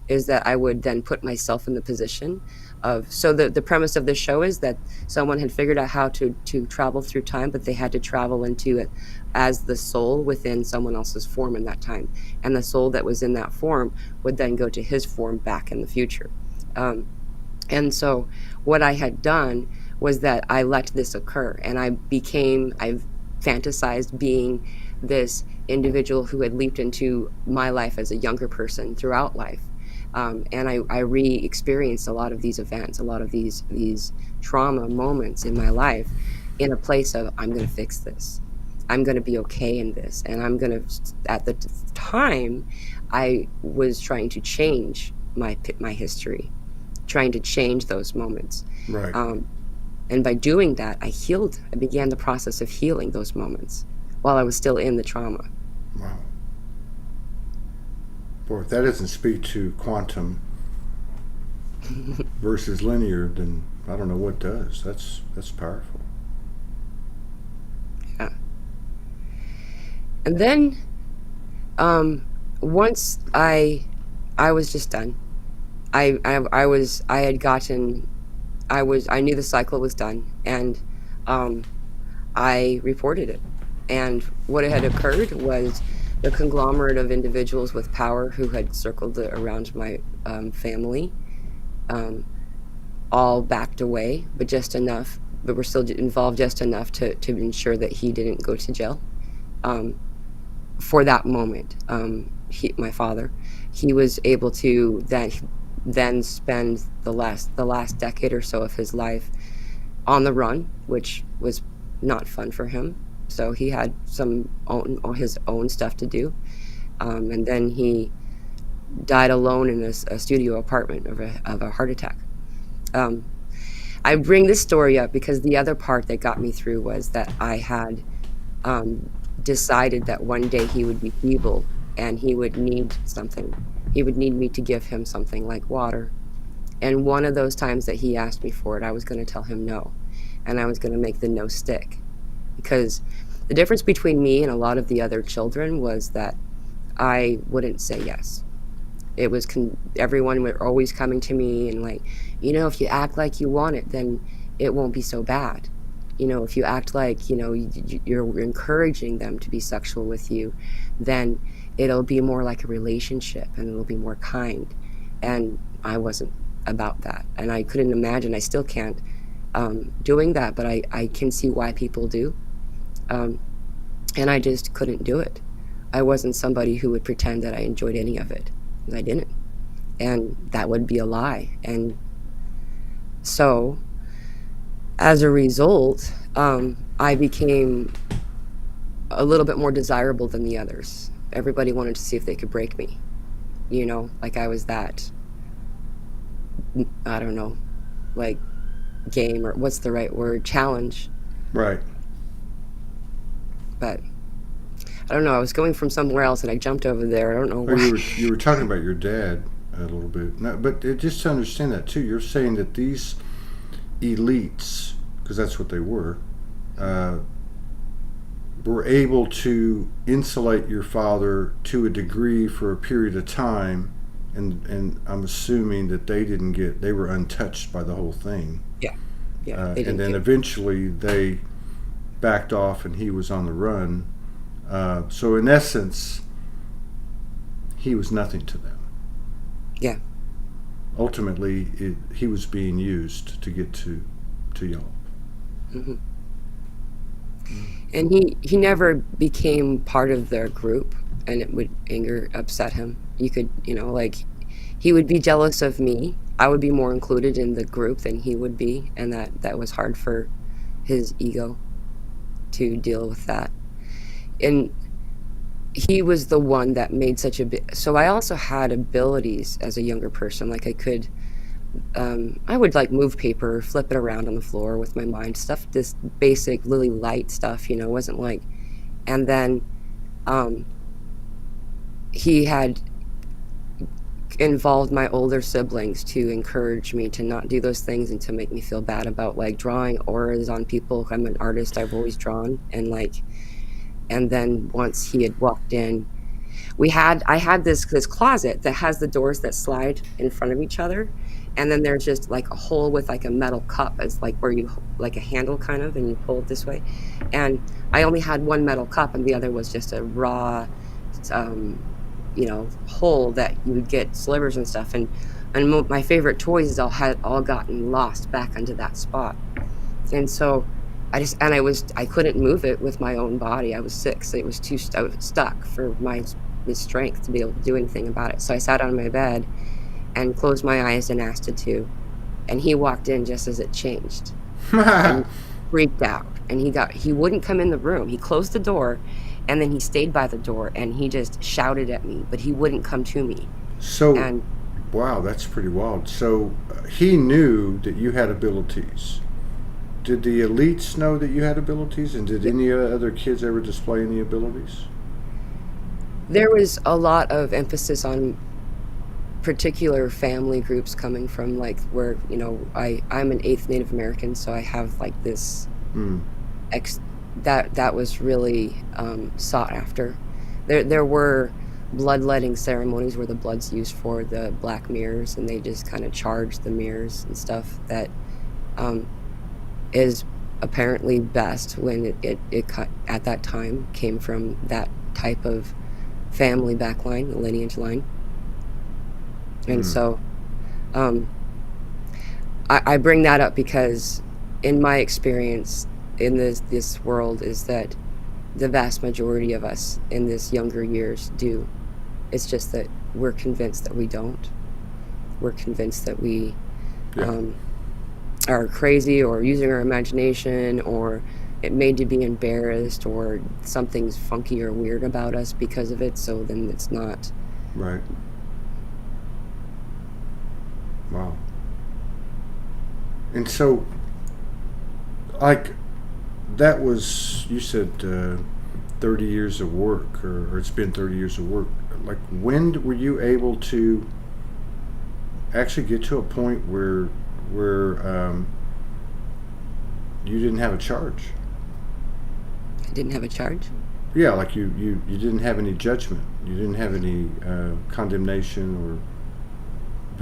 Is that I would then put myself in the position of. So the premise of this show is that someone had figured out how to travel through time, but they had to travel into it as the soul within someone else's form in that time, and the soul that was in that form would then go to his form back in the future. And so what I had done was that I let this occur, and I fantasized being this individual who had leaped into my life as a younger person throughout life. And I re-experienced a lot of these events, a lot of these trauma moments in my life in a place of, I'm going to fix this. I'm going to be okay in this. And at the time, I was trying to change my history, trying to change those moments. Right. And by doing that, I began the process of healing those moments while I was still in the trauma. Wow. Boy, if that doesn't speak to quantum versus linear, then I don't know what does. That's powerful. Yeah. And then once I was just done. I knew the cycle was done, and I reported it. And what had occurred was the conglomerate of individuals with power who had circled around my family all backed away, but just enough, but were still involved just enough to ensure that he didn't go to jail. For that moment, my father, he was able to then spend the last decade or so of his life on the run, which was not fun for him. So he had his own stuff to do, and then he died alone in a studio apartment of a heart attack. I bring this story up because the other part that got me through was that I had decided that one day he would be feeble and he would need something. He would need me to give him something like water. And one of those times that he asked me for it, I was going to tell him no. And I was going to make the no stick. Because the difference between me and a lot of the other children was that I wouldn't say yes. It was everyone were always coming to me and like, if you act like you want it, then it won't be so bad. If you act like, you're encouraging them to be sexual with you, then it'll be more like a relationship and it'll be more kind. And I wasn't about that. And I couldn't imagine, I still can't, doing that, but I can see why people do. And I just couldn't do it. I wasn't somebody who would pretend that I enjoyed any of it. I didn't. And that would be a lie. And so as a result, I became a little bit more desirable than the others. Everybody wanted to see if they could break me. Like I was that, I don't know, like game, or what's the right word, challenge. Right. But I don't know, I was going from somewhere else and I jumped over there. I don't know why. You were talking about your dad a little bit. No, but just to understand that too, you're saying that these elites, because that's what they were able to insulate your father to a degree for a period of time, and I'm assuming that they were untouched by the whole thing. Yeah. And then eventually they backed off and he was on the run. So in essence, he was nothing to them. Yeah. Ultimately, he was being used to get to y'all. Mm-hmm. And he never became part of their group, and it would upset him. You could, like, he would be jealous of me. I would be more included in the group than he would be, and that was hard for his ego to deal with that. And he was the one that made such a big. So I also had abilities as a younger person. Like I would like move paper, flip it around on the floor with my mind, stuff, this basic Lily Light stuff, wasn't like. And then he had involved my older siblings to encourage me to not do those things and to make me feel bad about like drawing auras on people. I'm an artist, I've always drawn, and then once he had walked in, I had this closet that has the doors that slide in front of each other, and then there's just like a hole with like a metal cup as like where you like a handle kind of, and you pull it this way. And I only had one metal cup, and the other was just a raw hole that you would get slivers and stuff. And my favorite toys had all gotten lost back into that spot. And so I couldn't move it with my own body. I was 6. I was stuck for my strength to be able to do anything about it. So I sat on my bed and closed my eyes and asked it to. And he walked in just as it changed. And freaked out. And he wouldn't come in the room. He closed the door, and then he stayed by the door, and he just shouted at me, but he wouldn't come to me. So, wow, that's pretty wild. So he knew that you had abilities. Did the elites know that you had abilities, and did any other kids ever display any abilities? There was a lot of emphasis on particular family groups coming from like where, I'm an 8th Native American, so I have like this that was really sought after. There were bloodletting ceremonies where the blood's used for the black mirrors, and they just kind of charge the mirrors and stuff. That is apparently best when it at that time came from that type of family backline, the lineage line. And so I bring that up because in my experience in this world is that the vast majority of us in this younger years do. It's just that we're convinced that we don't. We're convinced that we are crazy or using our imagination, or it made to be embarrassed, or something's funky or weird about us because of it, so then it's not. Right. Wow. And so, like, that was, you said 30 years of work, or it's been 30 years of work. Like, when were you able to actually get to a point where you didn't have a charge? I didn't have a charge? yeah, like you didn't have any judgment. You didn't have any condemnation or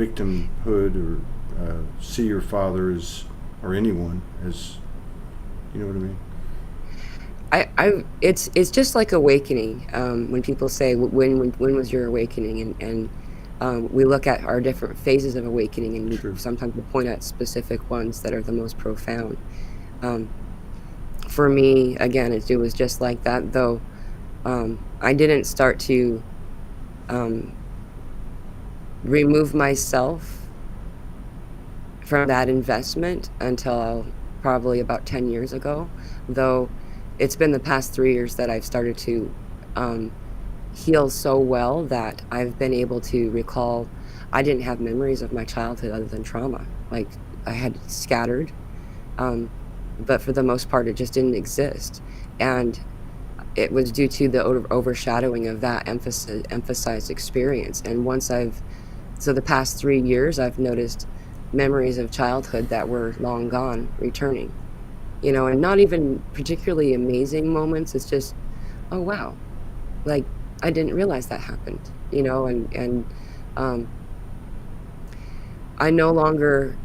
victimhood, or see your father as, or anyone as, you know what I mean? It's just like awakening. When people say, when was your awakening? And we look at our different phases of awakening, and True. sometimes we point at specific ones that are the most profound. Um, for me, again, it was just like that, though. I didn't start to um, remove myself from that investment until probably about 10 years ago, though it's been the past 3 years that I've started to um, heal so well that I've been able to recall. I didn't have memories of my childhood other than trauma. Like, I had scattered, um, but for the most part, it just didn't exist. And it was due to the overshadowing of that emphasized experience. And so the past 3 years, I've noticed memories of childhood that were long gone returning, and not even particularly amazing moments. It's just, oh wow, like, I didn't realize that happened, and um, I no longer,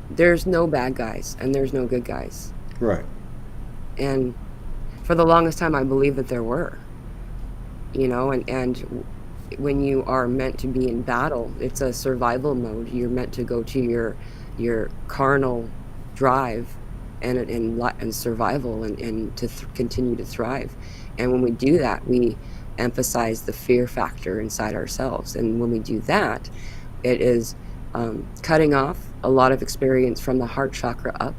there's no bad guys and there's no good guys. Right. And for the longest time, I believed that there were, and when you are meant to be in battle, it's a survival mode. You're meant to go to your carnal drive and survival, and to continue to thrive. And when we do that, we emphasize the fear factor inside ourselves. And when we do that, it is cutting off a lot of experience from the heart chakra up.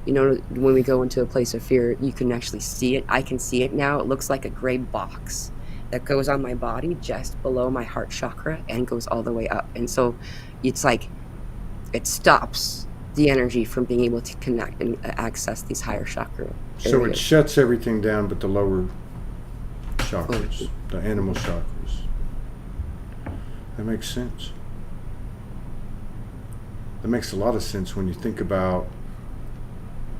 When we go into a place of fear, you can actually see it. I can see it now. It looks like a gray box that goes on my body just below my heart chakra and goes all the way up. And so it's like it stops the energy from being able to connect and access these higher chakra areas. So it shuts everything down but the lower chakras, the animal chakras. That makes sense. That makes a lot of sense when you think about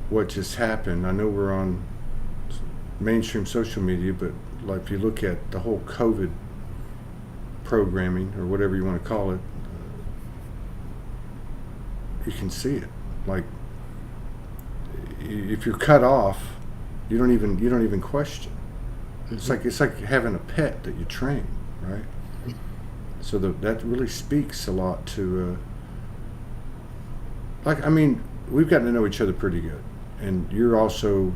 what just happened. I know we're on mainstream social media, but like if you look at the whole COVID programming, or whatever you want to call it, you can see it. Like, if you're cut off, you don't even question. Mm-hmm. It's like having a pet that you train, right? So that really speaks a lot to we've gotten to know each other pretty good. And you're also,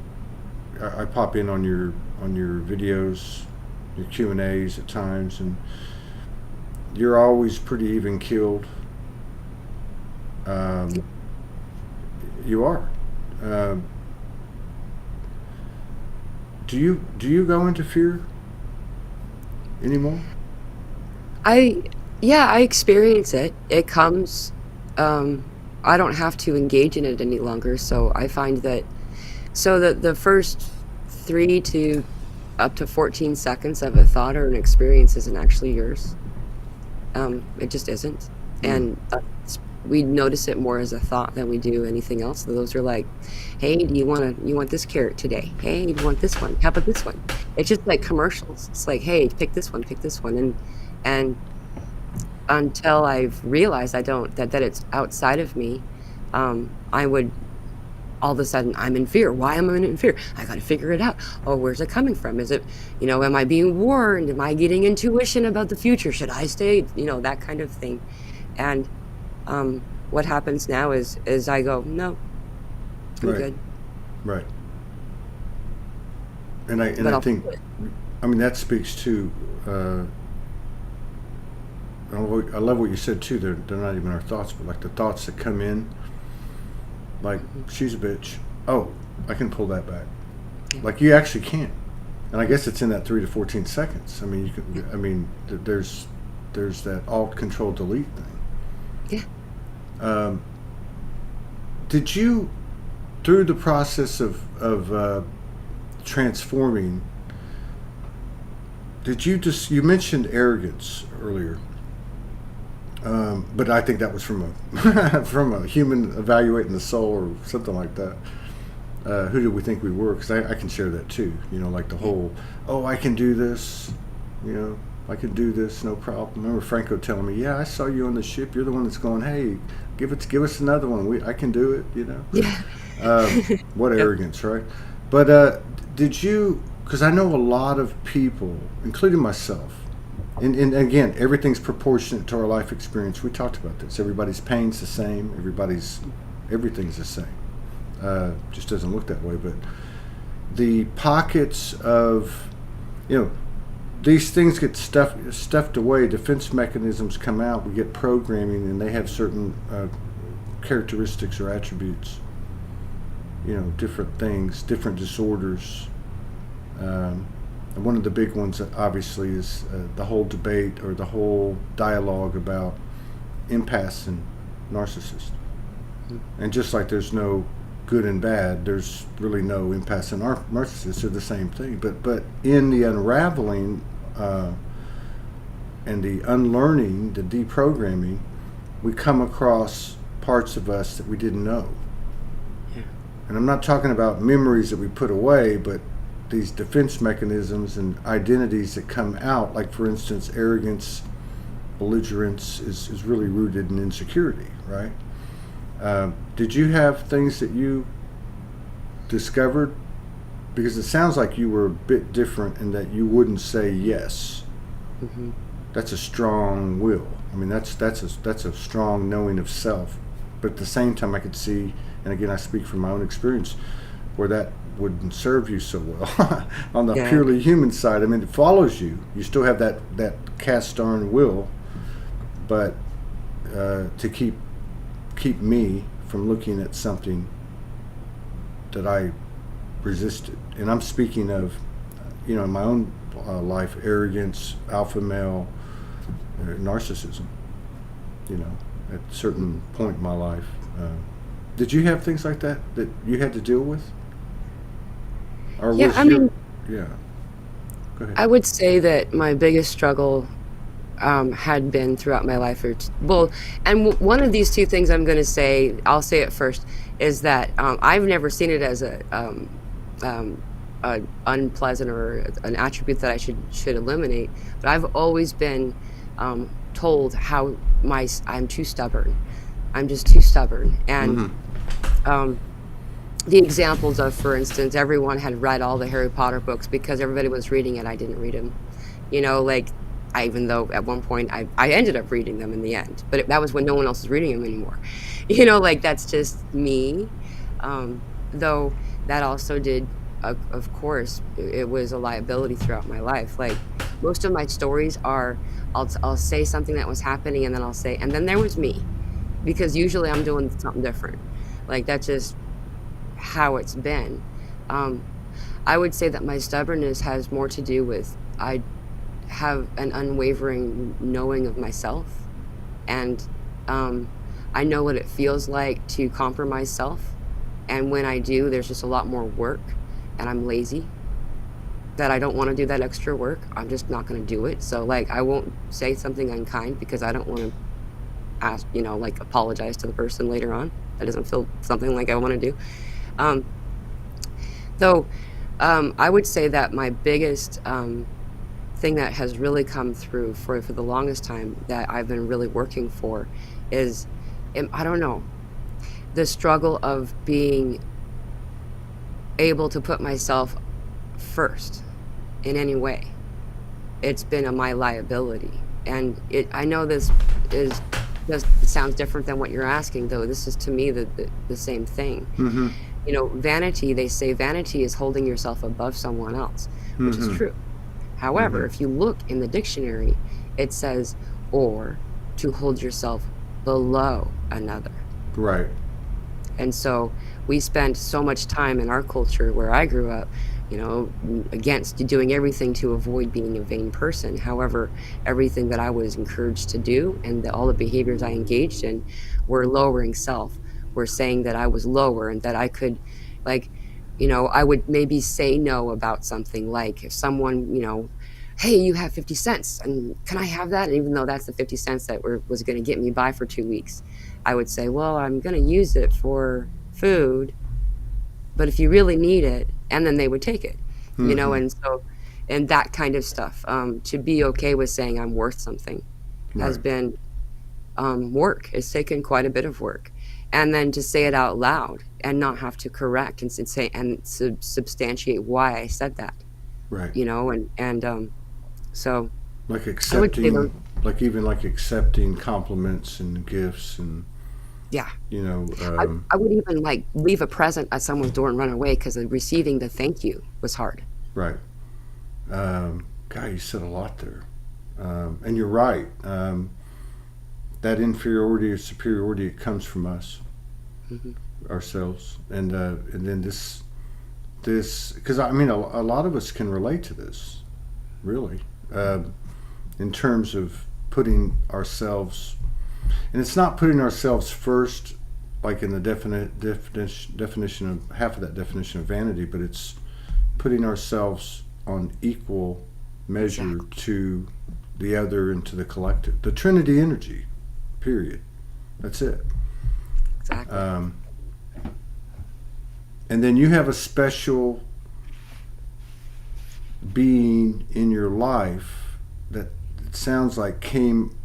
I pop in on your videos, your Q&As at times, and you're always pretty even keeled. You are. Do you go into fear anymore? I experience it. It comes. I don't have to engage in it any longer. So I find that the first 3 to up to 14 seconds of a thought or an experience isn't actually yours. It just isn't. And we notice it more as a thought than we do anything else. So those are like, hey, do you want this carrot today? Hey, do you want this one? How about this one? It's just like commercials. It's like, hey, pick this one, and until I've realized that it's outside of me, I would all of a sudden, I'm in fear. Why am I in fear? I got to figure it out. Oh, where's it coming from? Is it, am I being warned? Am I getting intuition about the future? Should I stay? That kind of thing. And what happens now is I go, no, I'm good. Right. And I think, that speaks to, I love what you said too. They're not even our thoughts, but like the thoughts that come in, like, she's a bitch. Oh, I can pull that back. Yeah. Like, you actually can. And I guess it's in that 3 to 14 seconds. You can, there's that alt control delete thing. Yeah. Did you, through the process of transforming, you mentioned arrogance earlier, but I think that was from a from a human evaluating the soul or something like that. who did we think we were? Because I can share that too. Like the whole, oh, I can do this. I can do this, no problem. I remember Franco telling me, yeah, I saw you on the ship. You're the one that's going, hey, give us another one. I can do it. Yeah. What Yep. arrogance, right? But did you? Because I know a lot of people, including myself, and again, everything's proportionate to our life experience. We talked about this. Everybody's pain's the same. Everything's the same. Just doesn't look that way. But the pockets of, these things get stuffed away. Defense mechanisms come out. We get programming, and they have certain characteristics or attributes. Different things, different disorders. And one of the big ones, obviously, is the whole debate or the whole dialogue about empaths and narcissists. And just like there's no good and bad, there's really no empaths and narcissists. They're the same thing. But in the unraveling and the unlearning, the deprogramming, we come across parts of us that we didn't know. Yeah. And I'm not talking about memories that we put away, but these defense mechanisms and identities that come out, like for instance, arrogance, belligerence is really rooted in insecurity, right? Did you have things that you discovered? Because it sounds like you were a bit different in that you wouldn't say yes. Hmm. That's a strong will. I mean, that's a strong knowing of self. But at the same time, I could see, and again, I speak from my own experience, where that wouldn't serve you so well on the Yeah. purely human side. I mean, it follows you. You still have that cast iron will, but to keep me from looking at something that I resisted. And I'm speaking of, in my own life, arrogance, alpha male, narcissism, at a certain point in my life. Did you have things like that you had to deal with? Or Yeah, was I your, mean, yeah, go ahead. I would say that my biggest struggle had been throughout my life, and one of these two things I'm going to say, I'll say it first, is that I've never seen it as a unpleasant or an attribute that I should eliminate, but I've always been told how I'm too stubborn. I'm just too stubborn, and Mm-hmm. um, the examples of, for instance, everyone had read all the Harry Potter books because everybody was reading it. I didn't read them. Like, even though at one point I ended up reading them in the end, but that was when no one else was reading them anymore. Like that's just me. Though that also did, of course, it was a liability throughout my life. Like most of my stories are, I'll say something that was happening, and then I'll say, and then there was me, because usually I'm doing something different. Like that's just how it's been. I would say that my stubbornness has more to do with I have an unwavering knowing of myself, and I know what it feels like to compromise self. And when I do, there's just a lot more work, and I'm lazy. That I don't want to do that extra work. I'm just not going to do it. So like I won't say something unkind because I don't want to ask, like apologize to the person later on. That doesn't feel something like I want to do. Um, though I would say that my biggest thing that has really come through for the longest time that I've been really working for is, I don't know, the struggle of being able to put myself first in any way. It's been my liability, and I know this sounds different than what you're asking, though. This is to me the same thing. Mm-hmm. Vanity, they say vanity is holding yourself above someone else, which is Mm-hmm. true. However, Mm-hmm. if you look in the dictionary, it says, or to hold yourself below another. Right. And so we spent so much time in our culture where I grew up, against doing everything to avoid being a vain person. However, everything that I was encouraged to do and all the behaviors I engaged in were lowering self, were saying that I was lower and that I could, like, I would maybe say no about something. Like if someone, hey, you have 50 cents and can I have that? And even though that's the 50 cents that was going to get me by for 2 weeks, I would say, well, I'm going to use it for food. but if you really need it, and then they would take it, Mm-hmm. and so, and that kind of stuff. To be okay with saying I'm worth something has Right. been work. It's taken quite a bit of work, and then to say it out loud and not have to correct and say and substantiate why I said that, Right. and so Like I would say those, accepting, like even like accepting compliments and gifts, and yeah. you know, I would even like leave a present at someone's door and run away because receiving the thank you was hard. right. God, you said a lot there, and you're right. That inferiority or superiority, it comes from us, Hmm. ourselves, and then this because I mean a lot of us can relate to this, really, in terms of putting ourselves, and it's not putting ourselves first, like in the definition of half of that definition of vanity, but it's putting ourselves on equal measure Exactly. to the other and to the collective, the Trinity energy. Period. That's it. Exactly. Um, and then you have a special being in your life that it sounds like came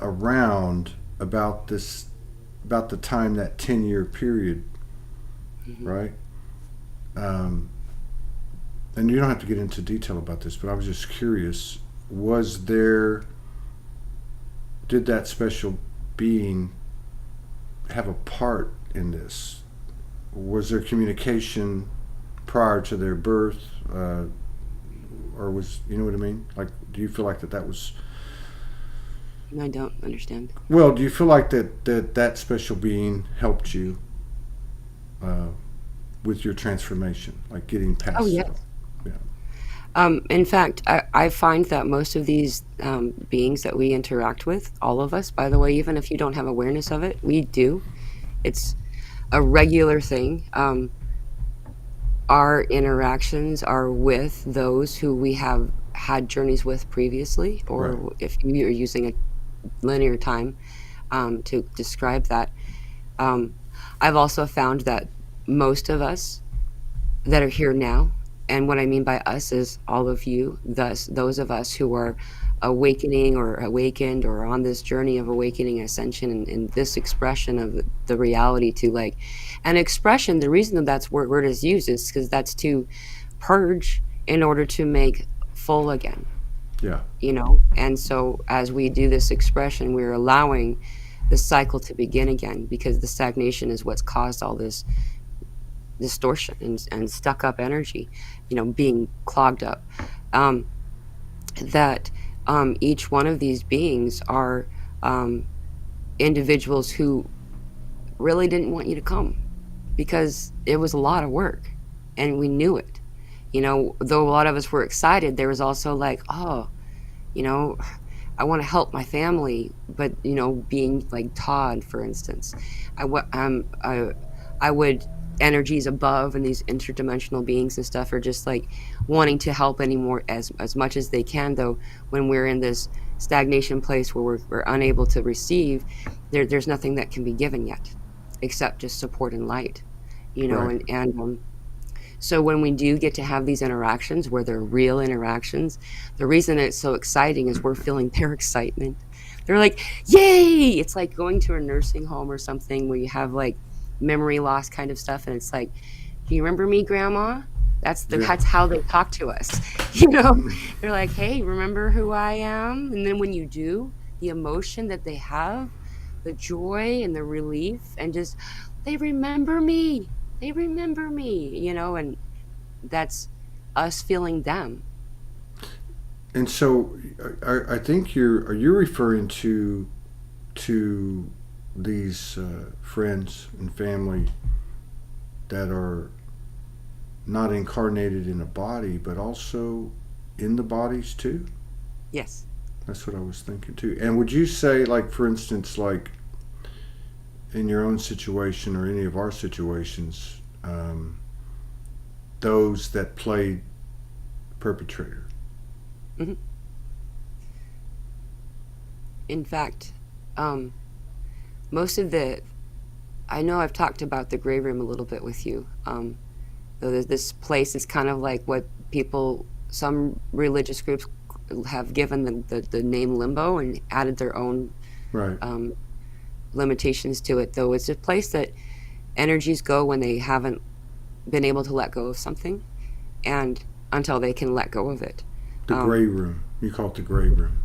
around about the time, that 10-year period, Hmm. right? Um, and you don't have to get into detail about this, but I was just curious, was there did that special being have a part in this? Was there communication prior to their birth, or was, you know what I mean? Like, do you feel like that was, I don't understand. well? Do you feel like that special being helped you uh, with your transformation, like getting Oh past stuff? yes. Yeah. In fact, I find that most of these beings that we interact with, all of us, by the way, even if you don't have awareness of it, we do. It's a regular thing. Our interactions are with those who we have had journeys with previously, Right. or if you are using a linear time to describe that. Um, I've also found that most of us that are here now, and what I mean by us is all of you, thus those of us who are awakening or awakened or on this journey of awakening ascension, and this expression of the reality to like an expression. The reason that that's word is used is because that's to purge in order to make full again, Yeah. and so as we do this expression, we're allowing the cycle to begin again, because the stagnation is what's caused all this distortion and stuck up energy, being clogged up. Um, that each one of these beings are um, individuals who really didn't want you to come because it was a lot of work and we knew it. Though a lot of us were excited, there was also like, oh, you know, I want to help my family, but being like Todd, for instance, I would energies above and these interdimensional beings and stuff are just like wanting to help anymore as much as they can. Though when we're in this stagnation place where we're unable to receive, there's nothing that can be given yet, except just support and light, Right. and so when we do get to have these interactions where they're real interactions, the reason it's so exciting is we're feeling their excitement. They're like, yay! It's like going to a nursing home or something where you have like memory loss kind of stuff. And it's like, do you remember me, Grandma? Yeah. That's how they talk to us. You know, they're like, hey, remember who I am? And then when you do, the emotion that they have, the joy and the relief, and just, they remember me. They remember me, and that's us feeling them. And so, I think are you referring to these friends and family that are not incarnated in a body, but also in the bodies too? Yes. That's what I was thinking too. And would you say, like, for instance, like in your own situation or any of our situations, those that played perpetrator? Hmm. In fact, um, most of the, I know I've talked about the gray room a little bit with you. So this place is kind of like what some religious groups have given the name limbo and added their own Right. um, limitations to it. Though it's a place that energies go when they haven't been able to let go of something, and until they can let go of it. The gray room. You call it the gray room.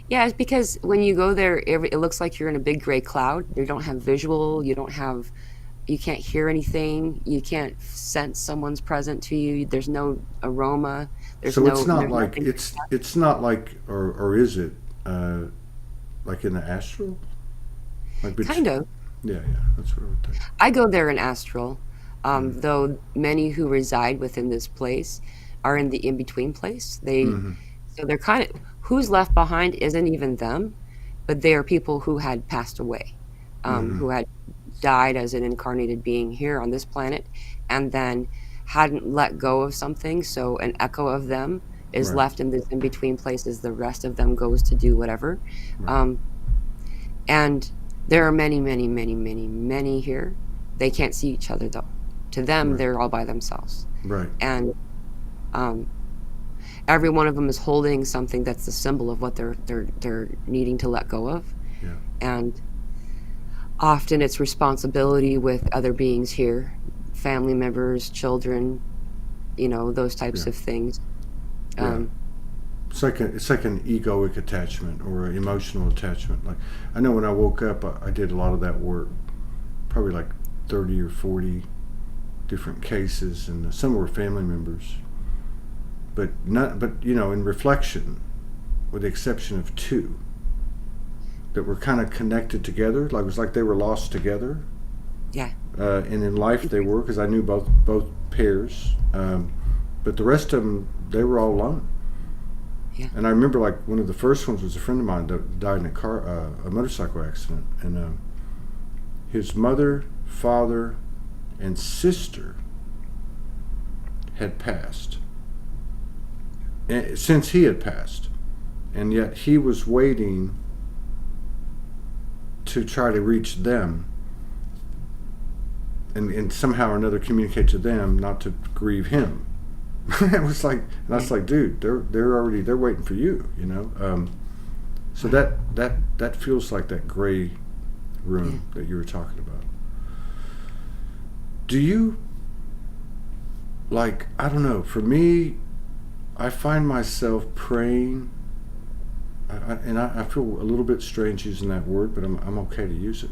Yeah, it's because when you go there, it looks like you're in a big gray cloud. You don't have visual. You can't hear anything. You can't sense someone's present to you. There's no aroma. So it's not There's like nothing. it's not like, or is it uh, like in the astral? Like Kind of. yeah, yeah, that's what I would think. I go there in astral, Mm. though many who reside within this place are in the in between place. Mm-hmm. So they're kind of, who's left behind isn't even them, but they are people who had passed away, Mm-hmm. who had died as an incarnated being here on this planet, and then hadn't let go of something. So an echo of them is Right. left in this in between place as the rest of them goes to do whatever. Right. Um, and there are many, many, many, many, many here. They can't see each other though. To them, Right. they're all by themselves. Right. And um, every one of them is holding something that's the symbol of what they're needing to let go of. Yeah. And often it's responsibility with other beings here, family members, children, those types Yeah. of things. Yeah. Um, It's like an egoic attachment or an emotional attachment. Like I know when I woke up, I did a lot of that work, probably like 30 or 40 different cases, and some were family members, but not. But in reflection, with the exception of two that were kind of connected together, like it was like they were lost together, yeah, and in life they were, because I knew both pairs, but the rest of them, they were all alone. yeah, And I remember, like, one of the first ones was a friend of mine that died in a motorcycle accident, and his mother, father, and sister had passed, and, since he had passed, and yet he was waiting to try to reach them, and somehow or another communicate to them not to grieve him. It was like, and I was like, dude, they're waiting for you. So that feels like that gray room that you were talking about. Do you, like, I don't know, for me, I find myself praying, and I feel a little bit strange using that word, but I'm okay to use it.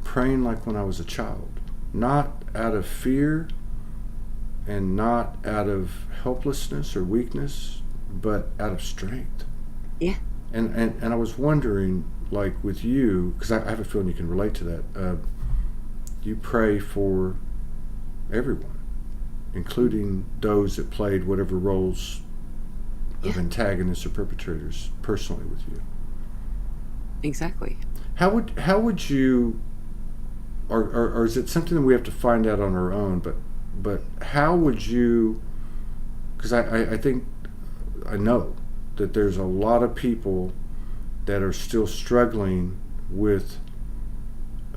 Praying like when I was a child, not out of fear and not out of helplessness or weakness, but out of strength. yeah. And I was wondering, like with you, because I have a feeling you can relate to that. You pray for everyone, including those that played whatever roles of Yeah. antagonists or perpetrators personally with you. Exactly. How would you, or is it something that we have to find out on our own? But how would you? Because I think I know that there's a lot of people that are still struggling with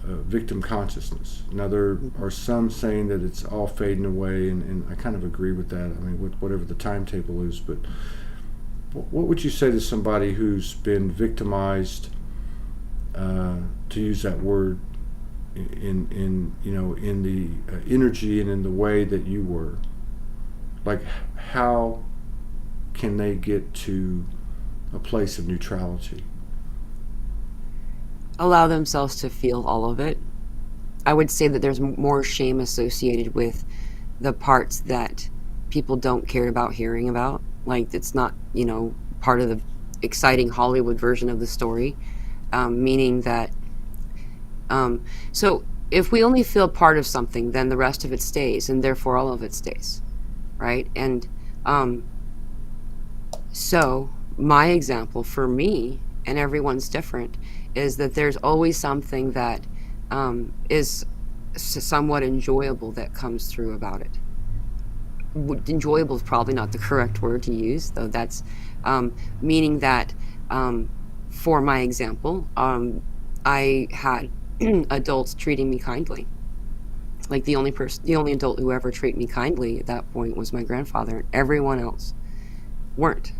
victim consciousness. Now there are some saying that it's all fading away, and I kind of agree with that. I mean, with whatever the timetable is, but what would you say to somebody who's been victimized, to use that word, in the energy and in the way that you were? Like, how can they get to a place of neutrality? Allow themselves to feel all of it. I would say that there's more shame associated with the parts that people don't care about hearing about. Like, it's not, part of the exciting Hollywood version of the story. Meaning that, so if we only feel part of something, then the rest of it stays, and therefore all of it stays, right? And so my example for me, and everyone's different, is that there's always something that is somewhat enjoyable that comes through about it. Enjoyable is probably not the correct word to use, though. That's meaning that, for my example, I had adults treating me kindly, Like the only adult who ever treated me kindly at that point was my grandfather, and everyone else weren't.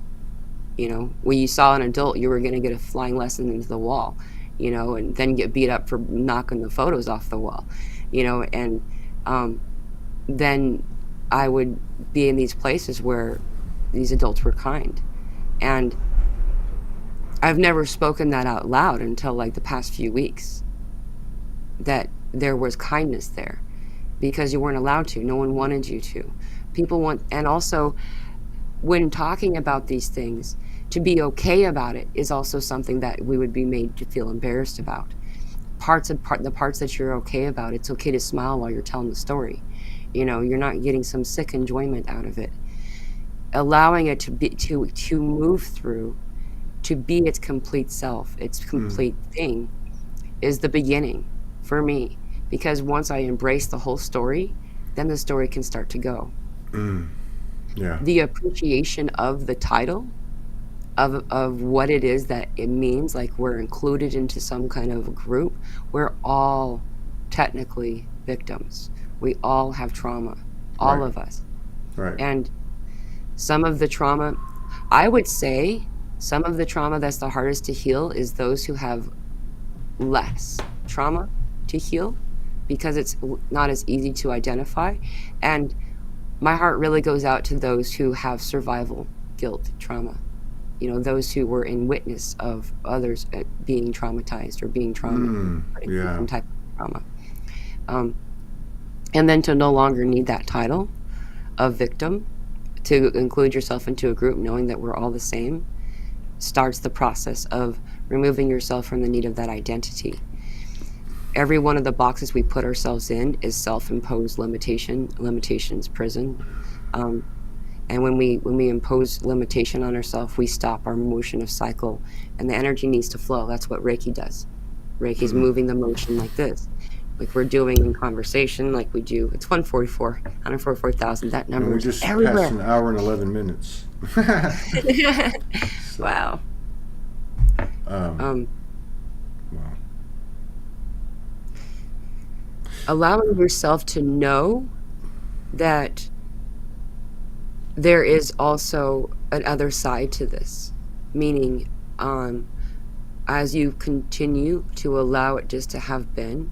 When you saw an adult, you were going to get a flying lesson into the wall, and then get beat up for knocking the photos off the wall, and then I would be in these places where these adults were kind. And I've never spoken that out loud until like the past few weeks, that there was kindness there, because you weren't allowed to. No one wanted you to. And also when talking about these things, to be okay about it is also something that we would be made to feel embarrassed about. The parts that you're okay about, it's okay to smile while you're telling the story. You're not getting some sick enjoyment out of it. Allowing it to move through, to be its complete self, its complete thing, is the beginning for me. Because once I embrace the whole story, then the story can start to go. Yeah. The appreciation of the title, of what it is that it means, like we're included into some kind of group. We're all technically victims. We all have trauma, all of us. Right. And some of the trauma, I would say, some of the trauma that's the hardest to heal is those who have less trauma to heal, because it's not as easy to identify. And my heart really goes out to those who have survival guilt trauma. Those who were in witness of others being traumatized or being some type of trauma. And then to no longer need that title of victim, to include yourself into a group knowing that we're all the same, starts the process of removing yourself from the need of that identity. Every one of the boxes we put ourselves in is self-imposed limitations prison. And when we impose limitation on ourselves, we stop our motion of cycle, and the energy needs to flow. That's what Reiki does. Reiki's moving the motion like this, like we're doing in conversation, like we do. It's 144,000. That number is everywhere. We just passed an hour and 11 minutes. Wow. Wow. Allowing yourself to know that there is also another side to this, meaning as you continue to allow it just to have been,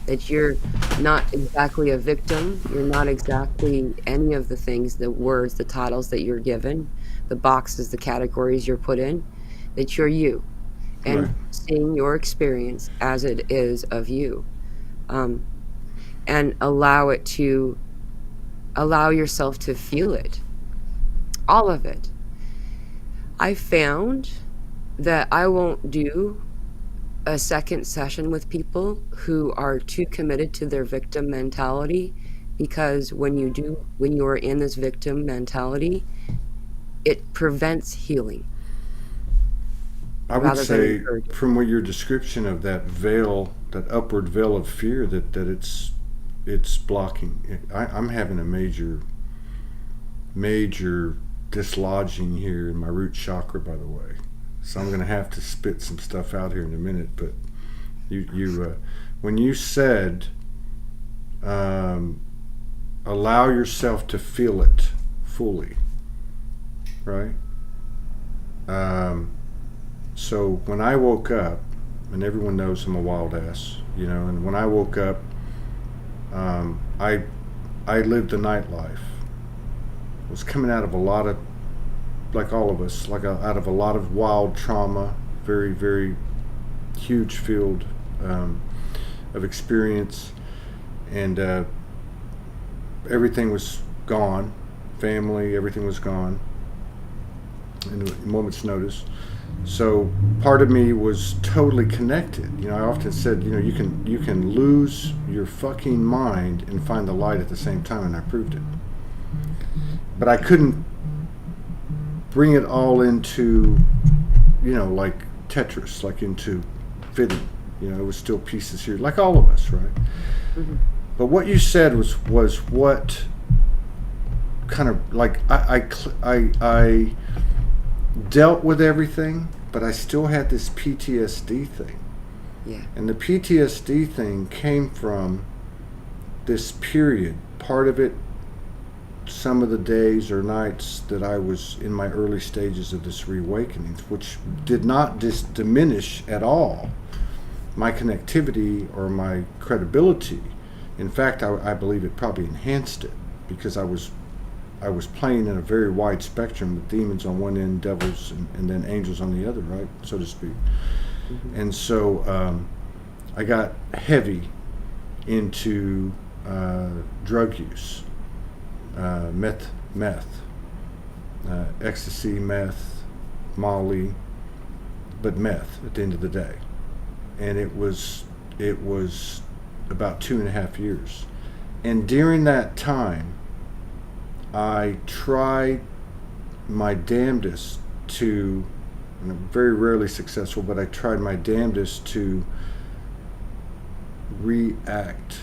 that you're not exactly a victim, you're not exactly any of the things, the words, the titles that you're given, the boxes, the categories you're put in, that you're you, and seeing your experience as it is of you, and allow yourself to feel it, all of it. I found that I won't do a second session with people who are too committed to their victim mentality, because when you are in this victim mentality, it prevents healing. I would say, from what your description of that veil, that upward veil of fear, that it's blocking. I'm having a major dislodging here in my root chakra, by the way. So I'm going to have to spit some stuff out here in a minute. But you when you said allow yourself to feel it fully, right? So when I woke up, and everyone knows I'm a wild ass, and when I woke up, I lived the nightlife. I was coming out of a lot of, like all of us, out of a lot of wild trauma, very, very huge field of experience, and everything was gone, family, everything was gone in a moment's notice. So part of me was totally connected. I often said, you can lose your fucking mind and find the light at the same time, and I proved it. But I couldn't bring it all into, like Tetris, like into fitting. It was still pieces here, like all of us, right? Mm-hmm. But what you said was what kind of like I dealt with everything, but I still had this PTSD thing. Yeah. And the PTSD thing came from this period, part of it, some of the days or nights that I was in my early stages of this reawakening, which did not diminish at all my connectivity or my credibility. In fact, I believe it probably enhanced it, because I was playing in a very wide spectrum with demons on one end, devils, and then angels on the other, right, so to speak. Mm-hmm. And so I got heavy into drug use, meth, ecstasy, meth, Molly, but meth at the end of the day. And it was about 2.5 years. And during that time, I tried my damnedest to, and I'm very rarely successful, but I tried my damnedest to reenact.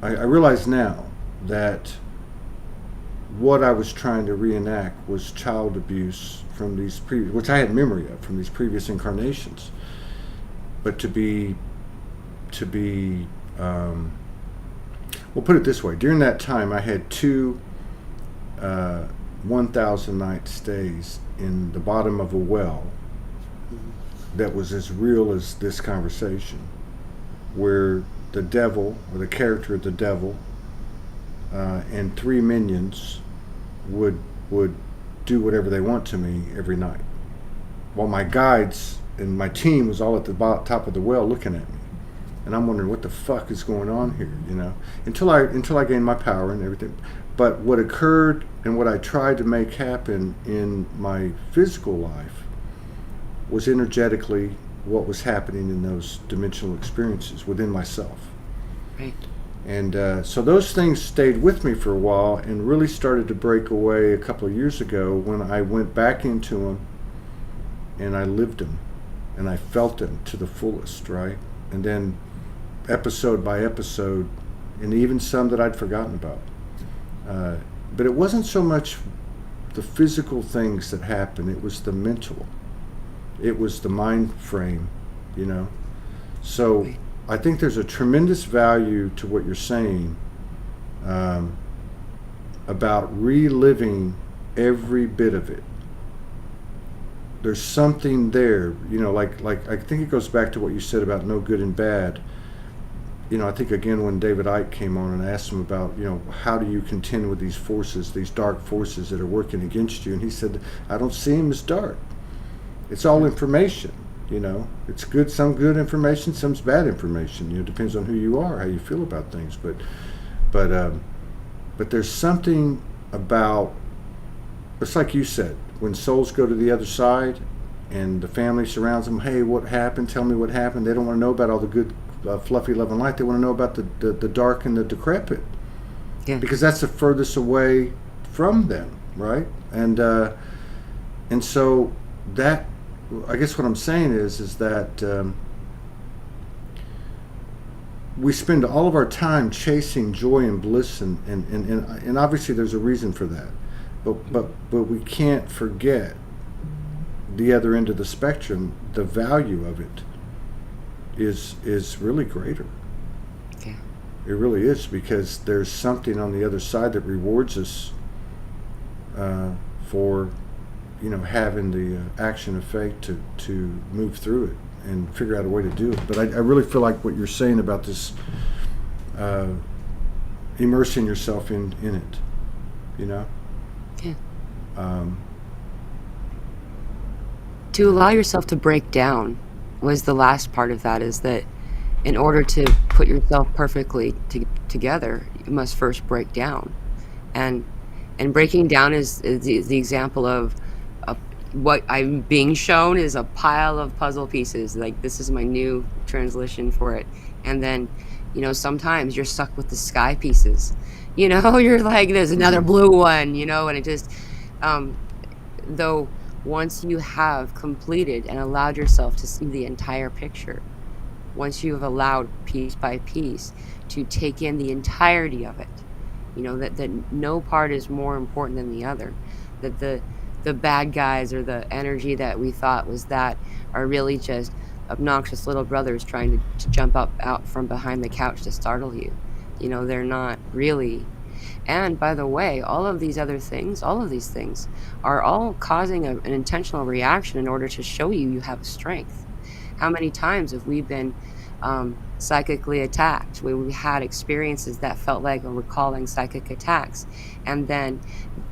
I realize now that what I was trying to reenact was child abuse from these previous, which I had memory of from these previous incarnations. But to be we'll put it this way. During that time, I had 2 1,000 night stays in the bottom of a well that was as real as this conversation, where the devil, or the character of the devil, and 3 minions would do whatever they want to me every night, while my guides and my team was all at the top of the well looking at me. And I'm wondering what the fuck is going on here, you know, until I gained my power and everything. But what occurred and what I tried to make happen in my physical life was energetically what was happening in those dimensional experiences within myself. Right. And so those things stayed with me for a while and really started to break away a couple of years ago, when I went back into them and I lived them and I felt them to the fullest, right? And then episode by episode, and even some that I'd forgotten about. But it wasn't so much the physical things that happened, it was the mental. It was the mind frame, you know. So I think there's a tremendous value to what you're saying about reliving every bit of it. There's something there, you know, like I think it goes back to what you said about no good and bad. You know, I think again when David Icke came on and I asked him about, you know, how do you contend with these forces, these dark forces that are working against you? And he said, I don't see them as dark. It's all information, you know. It's good, some good information, some's bad information. You know, it depends on who you are, how you feel about things. But there's something about, it's like you said, when souls go to the other side and the family surrounds them, hey, what happened? Tell me what happened. They don't want to know about all the good, fluffy love and light. They want to know about the dark and the decrepit. Yeah. Because that's the furthest away from them, right? And so that, I guess what I'm saying is that we spend all of our time chasing joy and bliss, and obviously there's a reason for that, but we can't forget the other end of the spectrum. The value of it is really greater. Yeah. It really is, because there's something on the other side that rewards us for, you know, having the action of faith to move through it and figure out a way to do it. But I really feel like what you're saying about this, immersing yourself in it, you know? Yeah. To allow yourself to break down was the last part of that, is that in order to put yourself perfectly together, you must first break down. And breaking down is the example of what I'm being shown is a pile of puzzle pieces. Like, this is my new translation for it. And then, you know, sometimes you're stuck with the sky pieces. You know, you're like, there's another blue one, you know, and it just, though once you have completed and allowed yourself to see the entire picture, once you have allowed piece by piece to take in the entirety of it, you know, that no part is more important than the other, that the bad guys or the energy that we thought was that are really just obnoxious little brothers trying to jump up out from behind the couch to startle you. They're not really. And by the way, all of these things are all causing an intentional reaction in order to show you have strength. How many times have we been psychically attacked, where we had experiences that felt like we're calling psychic attacks, and then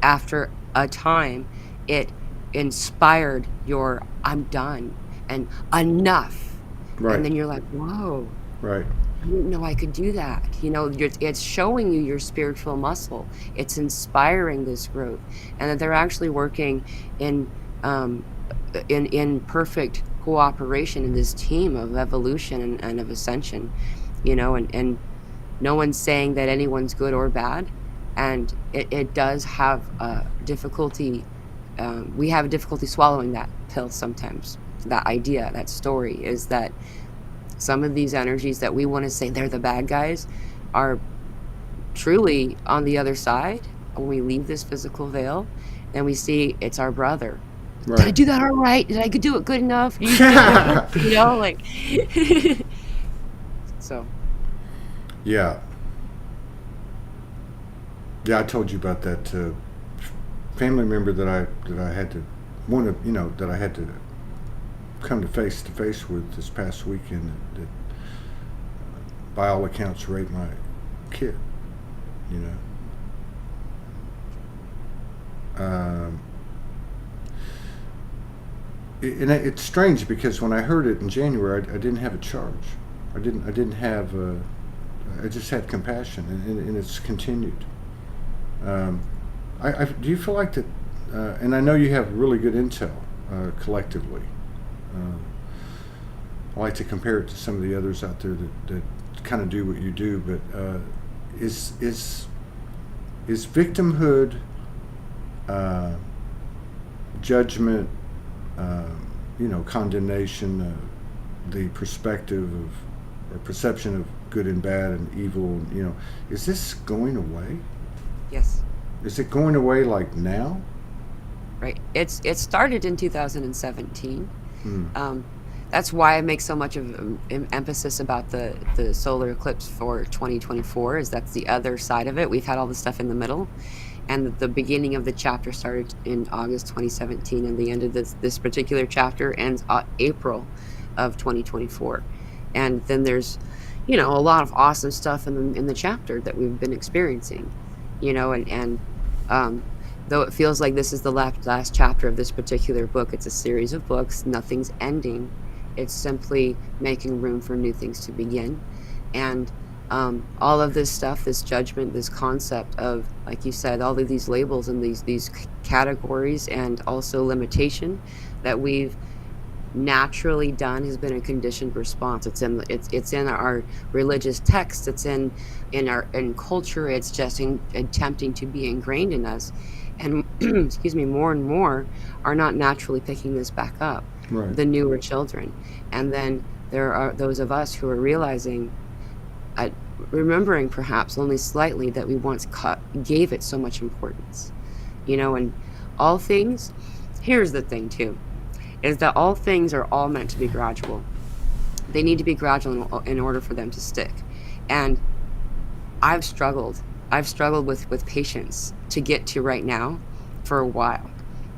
after a time it inspired your "I'm done" and "enough," Right. and then you're like, whoa, Right. I didn't know I could do that. It's showing you your spiritual muscle. It's inspiring this growth, and that they're actually working in perfect cooperation in this team of evolution and of ascension. And no one's saying that anyone's good or bad, and it does have difficulty. We have difficulty swallowing that pill sometimes. That idea, that story, is that some of these energies that we want to say they're the bad guys are truly on the other side. When we leave this physical veil, then we see it's our brother. Right. Did I do that all right? Did I do it good enough? Like so. Yeah. Yeah, I told you about that family member that I had to that I had to come to face with this past weekend that by all accounts raped my kid. And it's strange because when I heard it in January, I didn't have a charge. I didn't have. I just had compassion, and it's continued. Do you feel like that? And I know you have really good intel collectively. I like to compare it to some of the others out there that kind of do what you do. But is victimhood, judgment, condemnation, the perspective of or perception of good and bad and evil, is this going away? Yes. Is it going away like now? Right. It started in 2017. That's why I make so much of emphasis about the solar eclipse for 2024, is that's the other side of it. We've had all the stuff in the middle, and the beginning of the chapter started in August 2017, and the end of this particular chapter ends April of 2024. And then there's a lot of awesome stuff in the chapter that we've been experiencing, and though it feels like this is the last chapter of this particular book, it's a series of books. Nothing's ending. It's simply making room for new things to begin. And all of this stuff, this judgment, this concept of, like you said, all of these labels and these categories, and also limitation that we've naturally done, has been a conditioned response. It's in our religious texts. It's in culture. It's just attempting to be ingrained in us. And excuse me, more and more are not naturally picking this back up. Right. The newer children. And then there are those of us who are realizing, remembering perhaps only slightly, that we once gave it so much importance. And all things, here's the thing too, is that all things are all meant to be gradual. They need to be gradual in order for them to stick. And I've struggled with patience to get to right now for a while.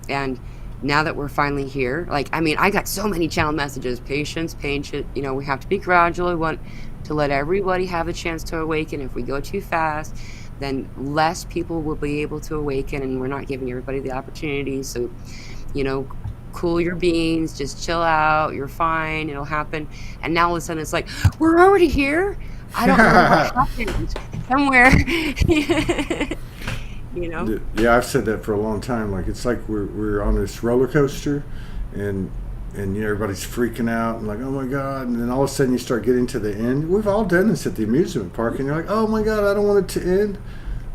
And now that we're finally here, I got so many channel messages: patience, we have to be gradual. We want to let everybody have a chance to awaken. If we go too fast, then less people will be able to awaken, and we're not giving everybody the opportunity. So, cool your beans, just chill out, you're fine, it'll happen. And now all of a sudden it's like, we're already here? I don't know what happened somewhere. Yeah, I've said that for a long time. It's like we're on this roller coaster, and everybody's freaking out and like, oh my God, and then all of a sudden you start getting to the end. We've all done this at the amusement park, and you're like, oh my God, I don't want it to end.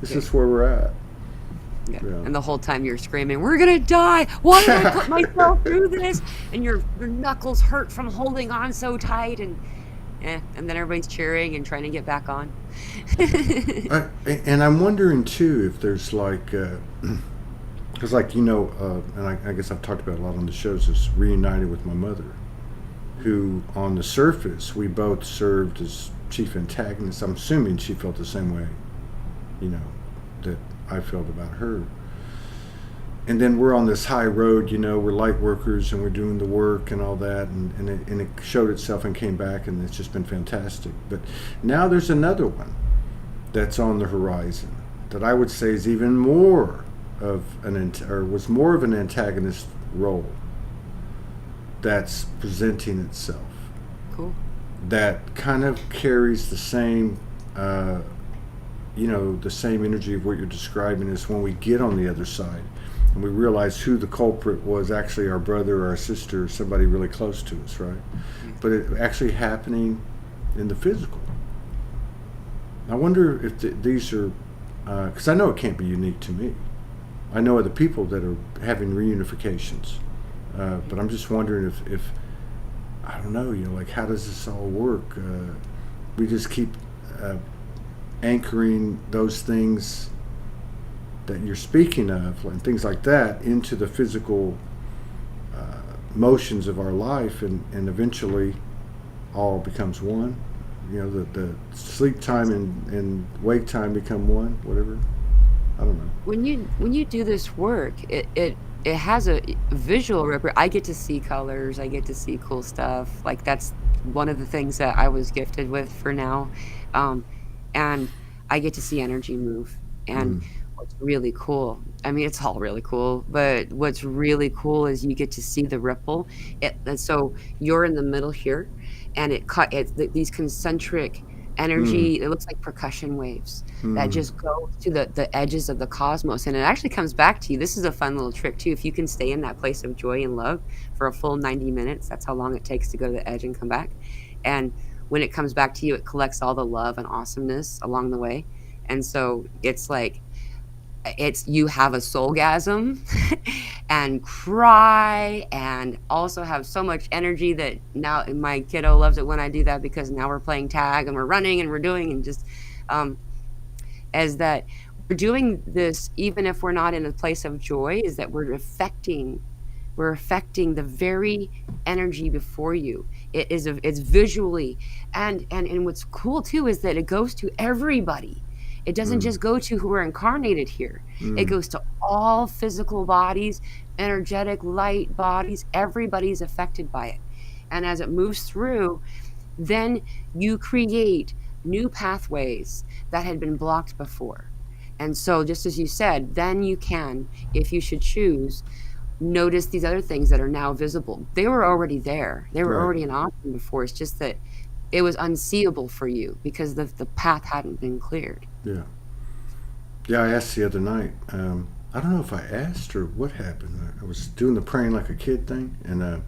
This is where we're at. Yeah. And the whole time you're screaming, we're gonna die, why did I put myself through this? And your knuckles hurt from holding on so tight, and then everybody's cheering and trying to get back on. And I'm wondering too if there's because and I guess I've talked about a lot on the shows, is reuniting with my mother, who on the surface we both served as chief antagonists. I'm assuming she felt the same way, you know, that I felt about her. And then we're on this high road, you know, we're light workers and we're doing the work and all that, and it showed itself and came back, and it's just been fantastic. But now there's another one that's on the horizon that I would say is even more of was more of an antagonist role that's presenting itself. Cool. That kind of carries the same, you know, the same energy of what you're describing is when we get on the other side and we realize who the culprit was, actually our brother or our sister or somebody really close to us, right? But it actually happening in the physical. I wonder if these are, because I know it can't be unique to me. I know other people that are having reunifications, but I'm just wondering if I don't know, you know, like how does this all work? We just keep anchoring those things that you're speaking of, and things like that, into the physical motions of our life, and eventually all becomes one. You know, the sleep time and wake time become one, whatever. I don't know. When you do this work, it has a visual I get to see colors, I get to see cool stuff. Like that's one of the things that I was gifted with for now. And I get to see energy move. And what's really cool, I mean, it's all really cool, but what's really cool is you get to see the ripple. And so you're in the middle here, and these concentric energy, it looks like percussion waves that just go to the edges of the cosmos, and it actually comes back to you. This is a fun little trick too. If you can stay in that place of joy and love for a full 90 minutes, that's how long it takes to go to the edge and come back. And when it comes back to you, it collects all the love and awesomeness along the way. And so it's like you have a soulgasm and cry, and also have so much energy that now my kiddo loves it when I do that, because now we're playing tag and we're running and we're doing, and just as that we're doing this even if we're not in a place of joy, is that we're affecting the very energy before you. It's visually, and what's cool too is that it goes to everybody. It doesn't just go to who are incarnated here. It goes to all physical bodies, energetic light bodies. Everybody's affected by it. And as it moves through, then you create new pathways that had been blocked before. And so just as you said, then you can, if you should choose, notice these other things that are now visible. They were already there. They were already an option before. It's just that it was unseeable for you because the path hadn't been cleared. Yeah. Yeah, I asked the other night. I don't know if I asked or what happened. I was doing the praying like a kid thing, and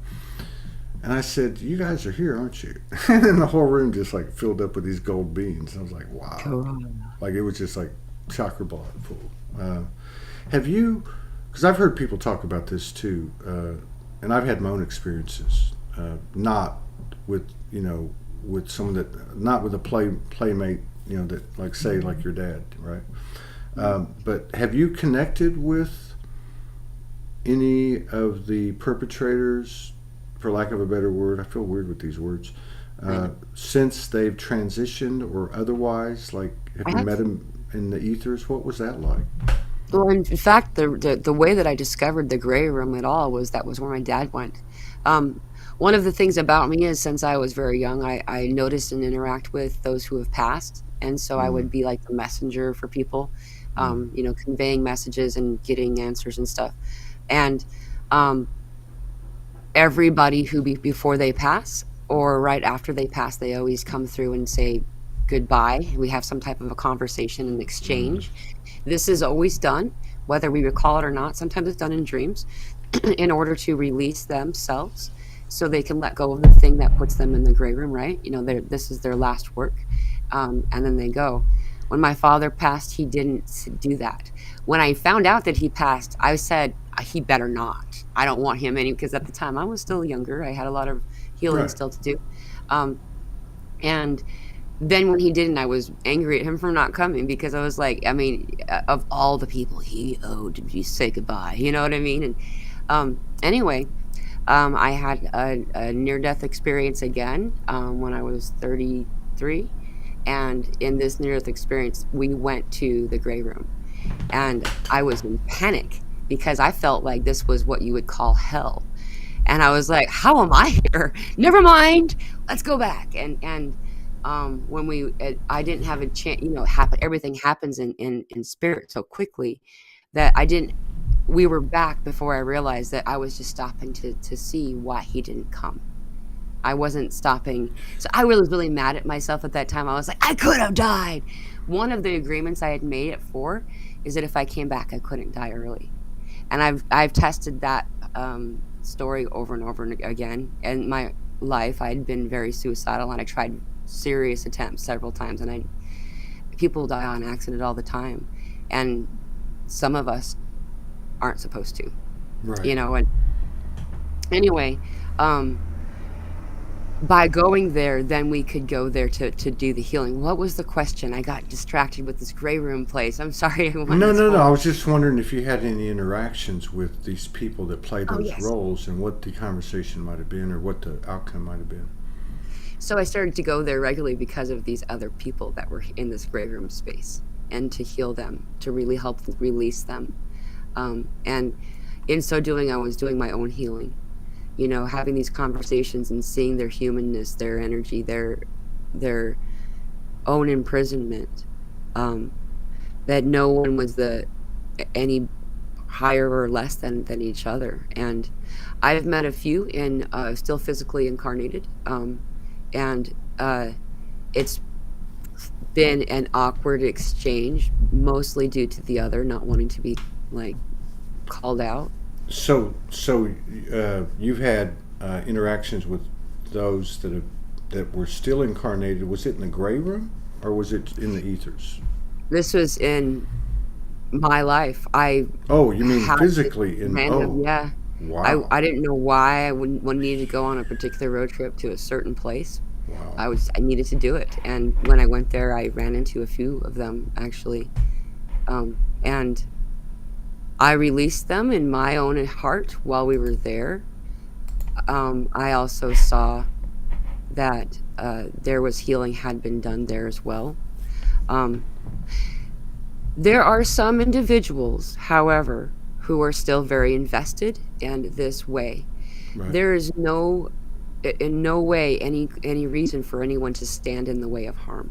I said, "You guys are here, aren't you?" And then the whole room just like filled up with these gold beans. I was like, "Wow!" Cool. Like it was just like chakra ball full. Have you? Because I've heard people talk about this too, and I've had my own experiences. Not with with someone that, not with a playmate, that like say like your dad, right? But have you connected with any of the perpetrators, for lack of a better word? I feel weird with these words. Since they've transitioned or otherwise, like have you met them in the ethers? What was that like? Well, in fact, the way that I discovered the gray room at all was where my dad went. One of the things about me is, since I was very young, I noticed and interact with those who have passed. And so I would be like the messenger for people, conveying messages and getting answers and stuff. And everybody who before they pass or right after they pass, they always come through and say goodbye. We have some type of a conversation and exchange. This is always done, whether we recall it or not. Sometimes it's done in dreams in order to release themselves so they can let go of the thing that puts them in the gray room, right? This is their last work. And then they go. When my father passed, he didn't do that. When I found out that he passed, I said, he better not. I don't want him because at the time I was still younger. I had a lot of healing still to do. And then when he didn't, I was angry at him for not coming, because I was like, of all the people he owed to say goodbye, you know what I mean? And anyway, I had a near-death experience again when I was 33. And in this near-death experience, we went to the gray room. And I was in panic because I felt like this was what you would call hell. And I was like, how am I here? Never mind. Let's go back. And when I didn't have a chance, everything happens in spirit so quickly that I didn't, we were back before I realized that I was just stopping to see why he didn't come. I wasn't stopping. So I was really mad at myself at that time. I was like, I could have died. One of the agreements I had made at 4 is that if I came back, I couldn't die early. And I've tested that story over and over again. In my life, I'd been very suicidal, and I tried serious attempts several times. And people die on accident all the time, and some of us aren't supposed to, Right. And anyway, by going there, then we could go there to do the healing. What was the question? I got distracted with this gray room place. I'm sorry. I went No, this no, no. whole. I was just wondering if you had any interactions with these people that play Oh, those yes. roles and what the conversation might have been or what the outcome might have been. So I started to go there regularly because of these other people that were in this gray room space, and to heal them, to really help release them. And in so doing, I was doing my own healing. Having these conversations and seeing their humanness, their energy, their own imprisonment, that no one was any higher or less than each other. And I've met a few in still physically incarnated, and it's been an awkward exchange, mostly due to the other not wanting to be like called out. So you've had interactions with those that were still incarnated. Was it in the gray room or was it in the ethers? This was in my life. I Oh, you mean had this physically in? random, Oh, yeah. wow, I didn't know why I wouldn't needed to go on a particular road trip to a certain place. wow. I needed to do it, and when I went there, I ran into a few of them actually, and I released them in my own heart while we were there. I also saw that there was healing had been done there as well. Um, there are some individuals, however, who are still very invested in this way. Right. There is in no way any reason for anyone to stand in the way of harm.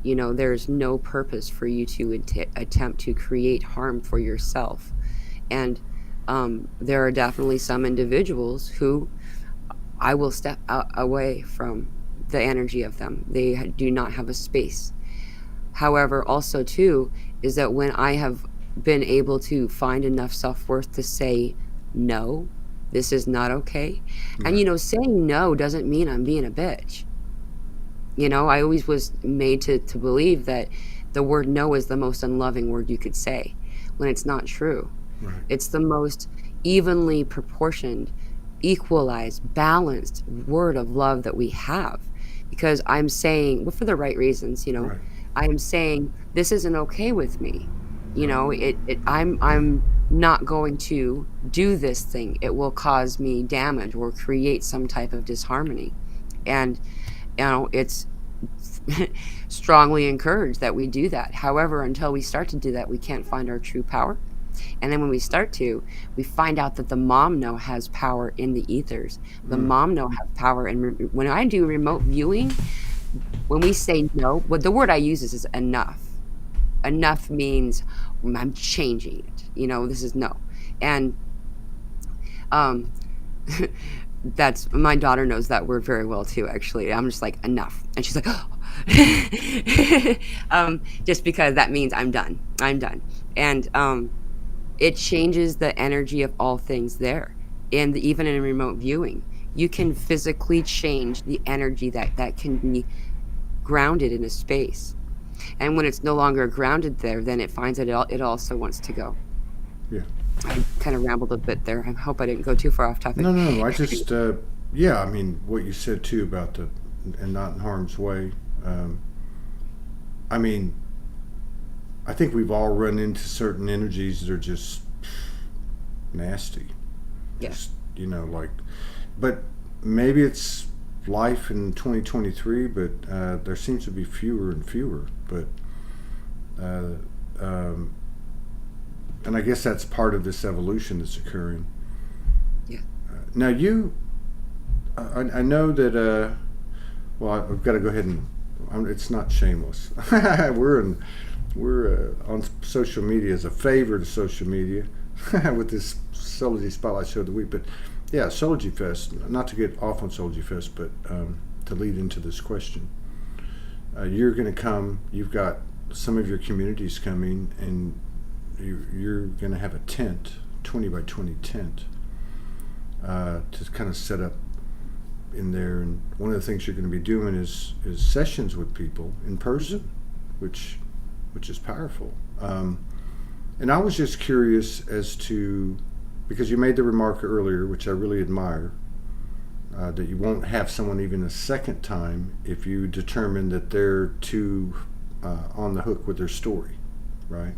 There's no purpose for you to attempt to create harm for yourself. And there are definitely some individuals who I will step away from the energy of them. They do not have a space. However, also too, is that when I have been able to find enough self-worth to say no, this is not okay. And Right. saying no doesn't mean I'm being a bitch. I always was made to believe that the word no is the most unloving word you could say, when it's not true. Right. It's the most evenly proportioned, equalized, balanced word of love that we have. Because I'm saying, well, for the right reasons, Right. I am saying this isn't okay with me. Right. I'm not going to do this thing. It will cause me damage or create some type of disharmony. And it's strongly encouraged that we do that. However, until we start to do that, we can't find our true power. And then when we start to, we find out that the mom now has power in the ethers. The mom now has power. And when I do remote viewing, when we say no, what the word I use is enough. Enough means I'm changing it. This is no. And um, that's, my daughter knows that word very well too, actually. I'm just like, enough. And she's like, oh. Just because that means I'm done. And it changes the energy of all things there. And even in remote viewing, you can physically change the energy that can be grounded in a space. And when it's no longer grounded there, then it finds that it also wants to go. Yeah. I kind of rambled a bit there. I hope I didn't go too far off topic. No, no, no. I just, yeah. I mean, what you said too about and not in harm's way. I mean, I think we've all run into certain energies that are just nasty. Yeah. Just, like, but maybe it's life in 2023, but there seems to be fewer and fewer. But uh, um, and I guess that's part of this evolution that's occurring. Yeah. Now I know that. Well, I've got to go ahead and. It's not shameless. We're on social media as a favor to social media with this Soulology Spotlight Show of the Week. But yeah, Soulology Fest. Not to get off on Soulology Fest, but to lead into this question, you're going to come. You've got some of your communities coming, and you're going to have a tent, 20 by 20 tent, to kind of set up in there. And one of the things you're going to be doing is sessions with people in person, which is powerful. And I was just curious as to, because you made the remark earlier, which I really admire, that you won't have someone even a second time if you determine that they're too on the hook with their story, right?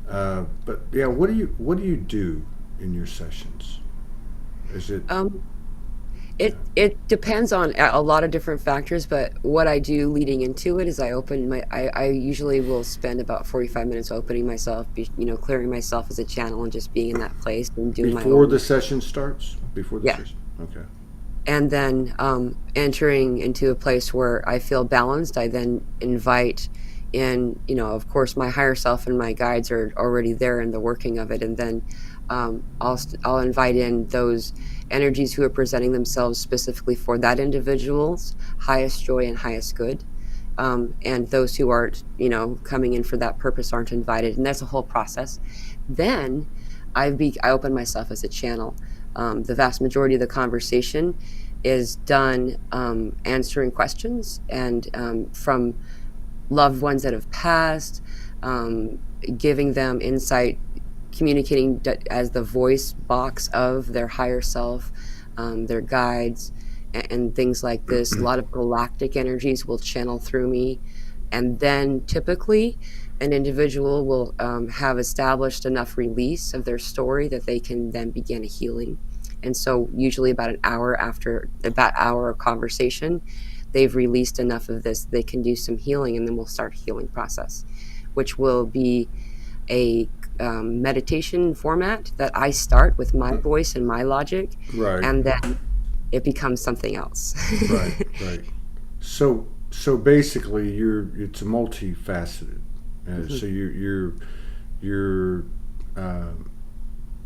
But yeah, what do you do in your sessions? Is it It depends on a lot of different factors, but what I do leading into it is I usually will spend about 45 minutes opening myself, clearing myself as a channel and just being in that place and doing my before own. the session starts? Before the Yeah. session? Okay. And then entering into a place where I feel balanced, I then invite in, of course, my higher self and my guides are already there in the working of it. And then I'll invite in those energies who are presenting themselves specifically for that individual's highest joy and highest good. And those who aren't, coming in for that purpose aren't invited. And that's a whole process. Then I open myself as a channel. The vast majority of the conversation is done answering questions and from loved ones that have passed, giving them insight, communicating as the voice box of their higher self, their guides, and things like this. A lot of galactic energies will channel through me. And then typically an individual will have established enough release of their story that they can then begin a healing. And so usually about an hour after that hour of conversation, they've released enough of this, they can do some healing, and then we'll start a healing process, which will be a meditation format that I start with my voice and my logic, Right. and then it becomes something else. Right. So basically, it's multifaceted. So you're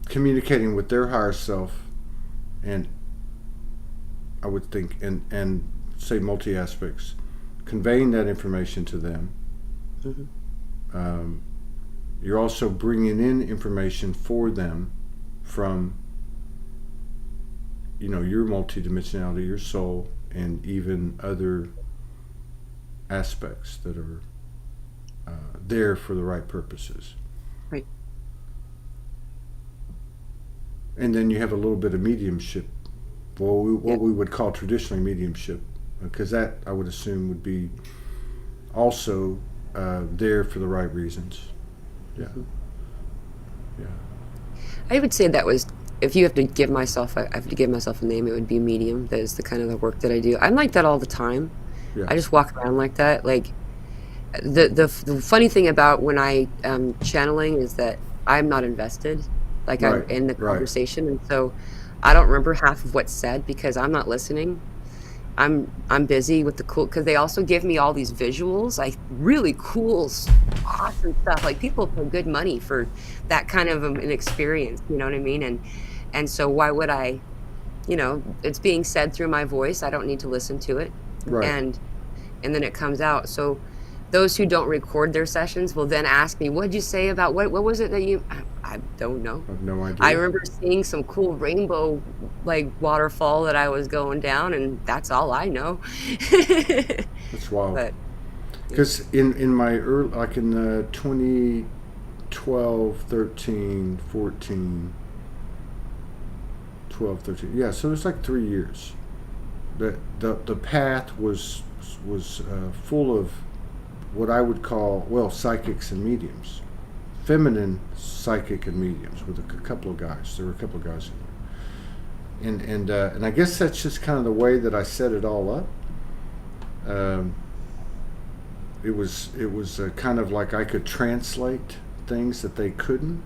communicating with their higher self, and I would think, and say multi aspects, conveying that information to them. You're also bringing in information for them from, your multidimensionality, your soul, and even other aspects that are there for the right purposes. Right. And then you have a little bit of mediumship, what we would call traditionally mediumship, because that, I would assume, would be also there for the right reasons. Yeah. Yeah. I would say that was, if you have to give myself, I have to give myself a name, it would be medium. That is the kind of the work that I do. I'm like that all the time. Yeah. I just walk around like that. Like the funny thing about when I am channeling is that I'm not invested. Like Right. I'm in the Right. conversation, and so I don't remember half of what's said because I'm not listening. I'm busy with the cool, because they also give me all these visuals, like really cool, awesome stuff. Like people pay good money for that kind of an experience. You know what I mean? And so why would I? It's being said through my voice. I don't need to listen to it. Right. And then it comes out. So those who don't record their sessions will then ask me, "What'd you say about what was it that you?" I don't know. I have no idea. I remember seeing some cool rainbow like waterfall that I was going down, and that's all I know. That's wild. But Because in my early, like in the 2012, 13, 14, 12, 13, yeah, so it was like 3 years. The path was full of what I would call, psychics and mediums. Feminine psychic and mediums with a couple of guys. There were a couple of guys in And I guess that's just kind of the way that I set it all up. It was kind of like I could translate things that they couldn't,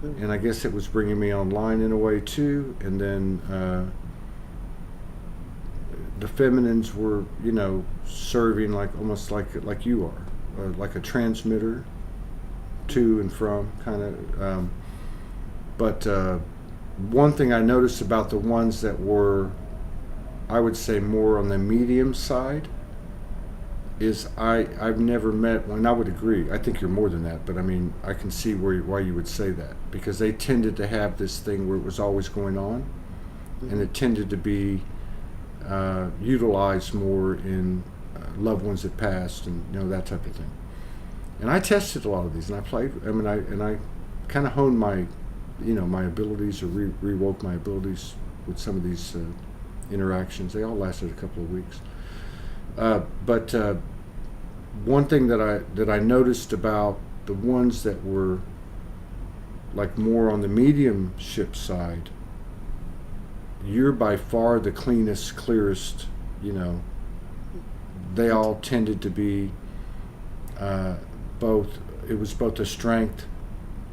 and I guess it was bringing me online in a way too. And then the feminines were, serving like almost like you are, like a transmitter to and from kind of. But one thing I noticed about the ones that were, I would say, more on the medium side is I've never met one. I would agree. I think you're more than that, but I mean, I can see why you would say that, because they tended to have this thing where it was always going on, and it tended to be utilized more in loved ones that passed, and that type of thing. And I tested a lot of these, and I played. I mean, I kind of honed my, my abilities, or rewoke my abilities with some of these interactions. They all lasted a couple of weeks. But one thing that I noticed about the ones that were like more on the mediumship side, you're by far the cleanest, clearest. They all tended to be both. It was both a strength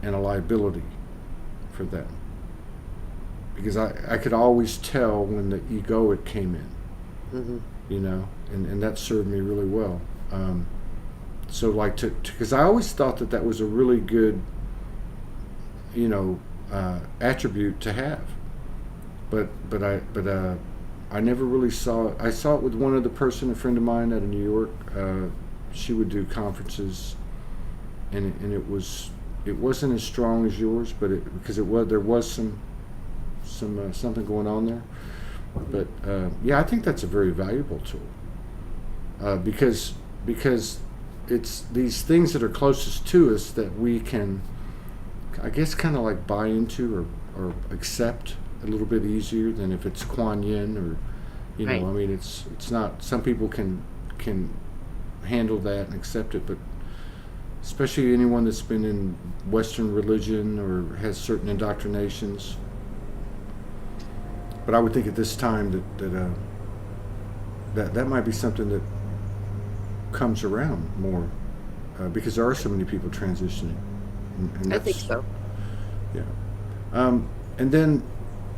and a liability for them, because I could always tell when the egoic came in. And that served me really well. So like because I always thought that was a really good, attribute to have. But I never really saw it. I saw it with one other person, a friend of mine out of New York. She would do conferences, and it wasn't as strong as yours, but there was some something going on there. But I think that's a very valuable tool, because it's these things that are closest to us that we can, I guess, kind of like buy into or accept a little bit easier than if it's Kuan Yin or, Right. I mean, it's not. Some people can handle that and accept it, but especially anyone that's been in Western religion or has certain indoctrinations. But I would think at this time that might be something that comes around more, because there are so many people transitioning. And I think so. Yeah. And then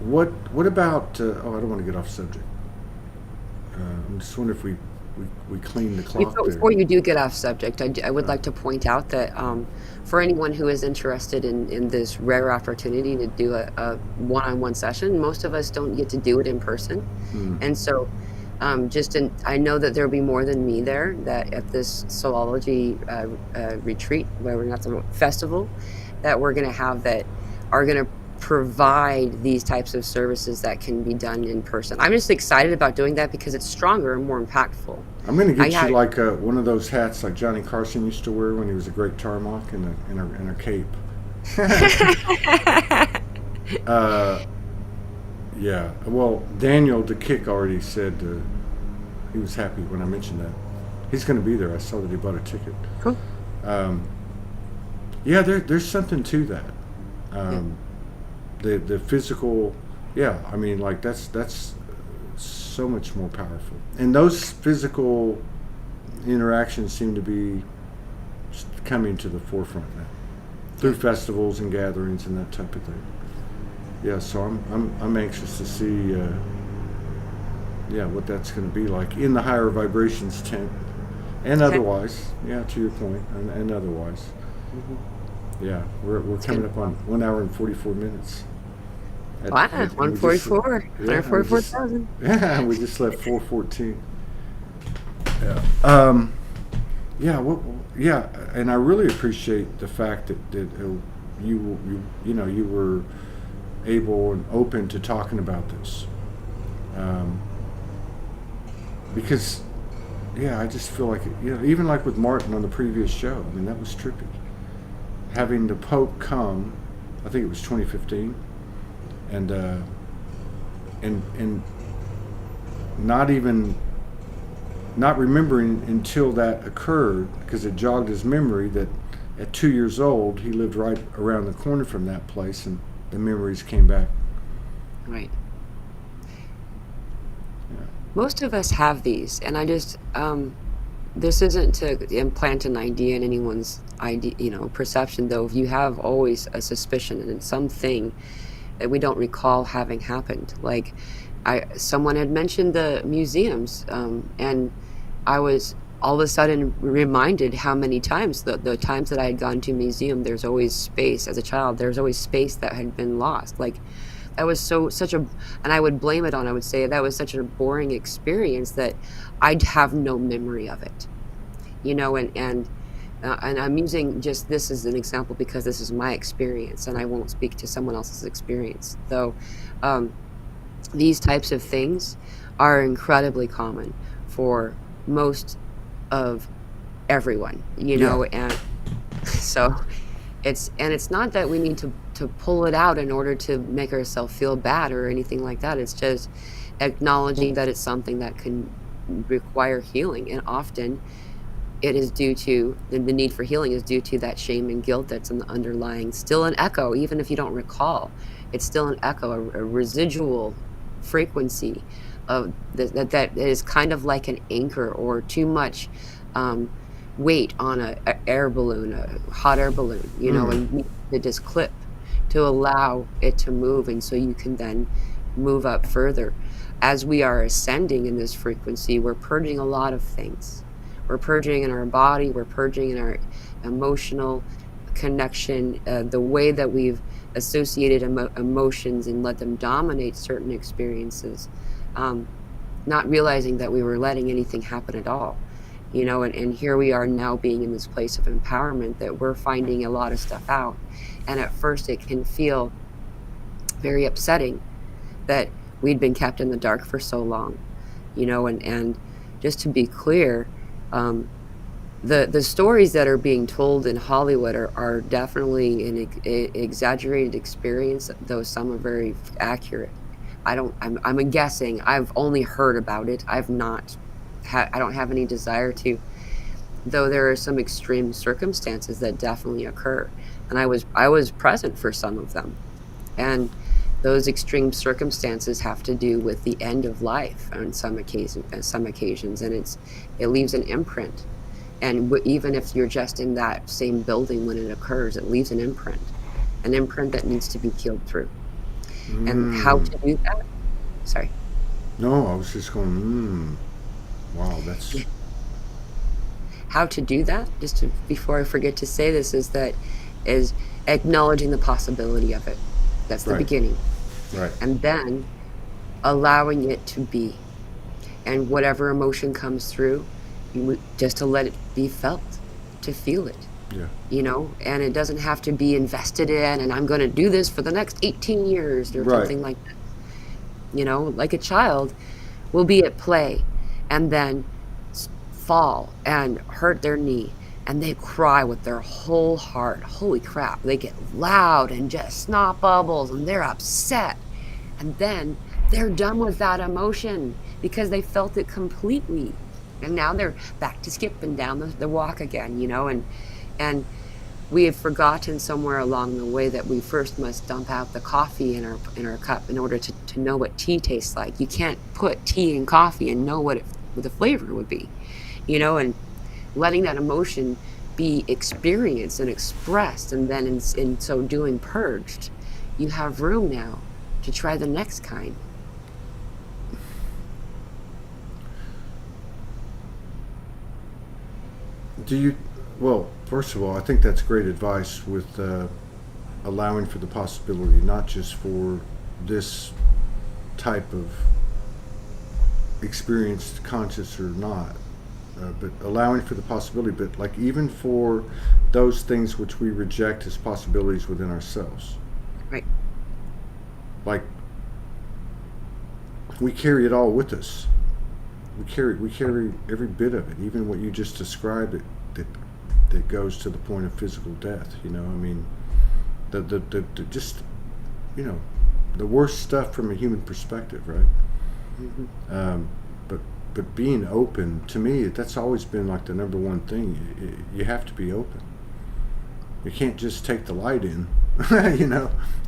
what about? I don't want to get off subject. I'm just wondering if we clean the clock there. Before you do get off subject, I would like to point out that for anyone who is interested in this rare opportunity to do a one-on-one session, most of us don't get to do it in person. And so I know that there'll be more than me there, that at this Soulology retreat, where we're not the festival, that we're going to have, that are going to provide these types of services that can be done in person. I'm just excited about doing that because it's stronger and more impactful. I'm going to get you like one of those hats like Johnny Carson used to wear when he was a great Tarmac, and a cape. Yeah. Well, Daniel the Kick already said he was happy when I mentioned that. He's going to be there. I saw that he bought a ticket. Cool. Yeah, there's something to that. The physical, I mean, like that's so much more powerful. And those physical interactions seem to be coming to the forefront now through festivals and gatherings and that type of thing. Yeah, so I'm anxious to see what that's going to be like in the higher vibrations tent, and otherwise. Yeah, to your point, and otherwise. Yeah, we're coming up on 1 hour and 44 minutes. Wow, 144, 144,000. Yeah, we just left 414. Yeah. And I really appreciate the fact that you were able and open to talking about this, because I just feel like even like with Martin on the previous show, I mean, that was trippy. Having the Pope come, I think it was 2015, and not remembering until that occurred, because it jogged his memory that at 2 years old he lived right around the corner from that place, and the memories came back. Right. Most of us have these, and I just this isn't to implant an idea in anyone's idea, perception, though. If you have always a suspicion and it's something that we don't recall having happened, like someone had mentioned the museums, and I was all of a sudden reminded how many times the times that I had gone to a museum, there's always space. As a child, there's always space that had been lost. Like that was such a, and I would blame it on, I would say that was such a boring experience that I'd have no memory of it, and I'm using just this as an example because this is my experience, and I won't speak to someone else's experience, though. um, these types of things are incredibly common for most of everyone, Yeah. and so it's not that we need to pull it out in order to make ourselves feel bad or anything like that. It's just acknowledging that it's something that can require healing, and often it is due to the need for healing is due to that shame and guilt that's in the underlying, still an echo, even if you don't recall. It's still an echo, a residual frequency of that is kind of like an anchor, or too much um, weight on a air balloon, a hot air balloon, Mm. and you need to just clip to allow it to move, and so you can then move up further. As we are ascending in this frequency, we're purging a lot of things. We're purging in our body, we're purging in our emotional connection, the way that we've associated emotions and let them dominate certain experiences, um, not realizing that we were letting anything happen at all. And here we are now being in this place of empowerment that we're finding a lot of stuff out. And at first it can feel very upsetting that we'd been kept in the dark for so long, and just to be clear, um, the stories that are being told in Hollywood are definitely an exaggerated experience, though some are very accurate. I'm guessing. I've only heard about it. I've not I don't have any desire to, though there are some extreme circumstances that definitely occur, and I was present for some of them. And those extreme circumstances have to do with the end of life on some occasions, and it leaves an imprint. And even if you're just in that same building when it occurs, it leaves an imprint that needs to be peeled through. And how Mm. to do that? Sorry. No, I was just going, wow, that's How to do that, before I forget to say this, is acknowledging the possibility of it. That's the right, beginning. right. And then allowing it to be. And whatever emotion comes through, just to let it be felt, to feel it. Yeah, And it doesn't have to be invested in, and I'm going to do this for the next 18 years or right. something like that. Like a child will be at play and then fall and hurt their knee, and they cry with their whole heart. Holy crap. They get loud and just snot bubbles, and they're upset. And then they're done with that emotion because they felt it completely. And now they're back to skipping down the walk again, and we have forgotten somewhere along the way that we first must dump out the coffee in our cup in order to know what tea tastes like. You can't put tea in coffee and know what the flavor would be, and letting that emotion be experienced and expressed, and then in so doing purged. You have room now to try the next kind. Do you, well, first of all, I think that's great advice with allowing for the possibility, not just for this type of experienced, conscious or not, but allowing for the possibility, but like even for those things which we reject as possibilities within ourselves. Right. Like we carry it all with us. We carry every bit of it, even what you just described. That goes to the point of physical death. I mean, the just the worst stuff from a human perspective, right? Hmm. But being open, to me, that's always been like the number one thing. You have to be open. You can't just take the light in. I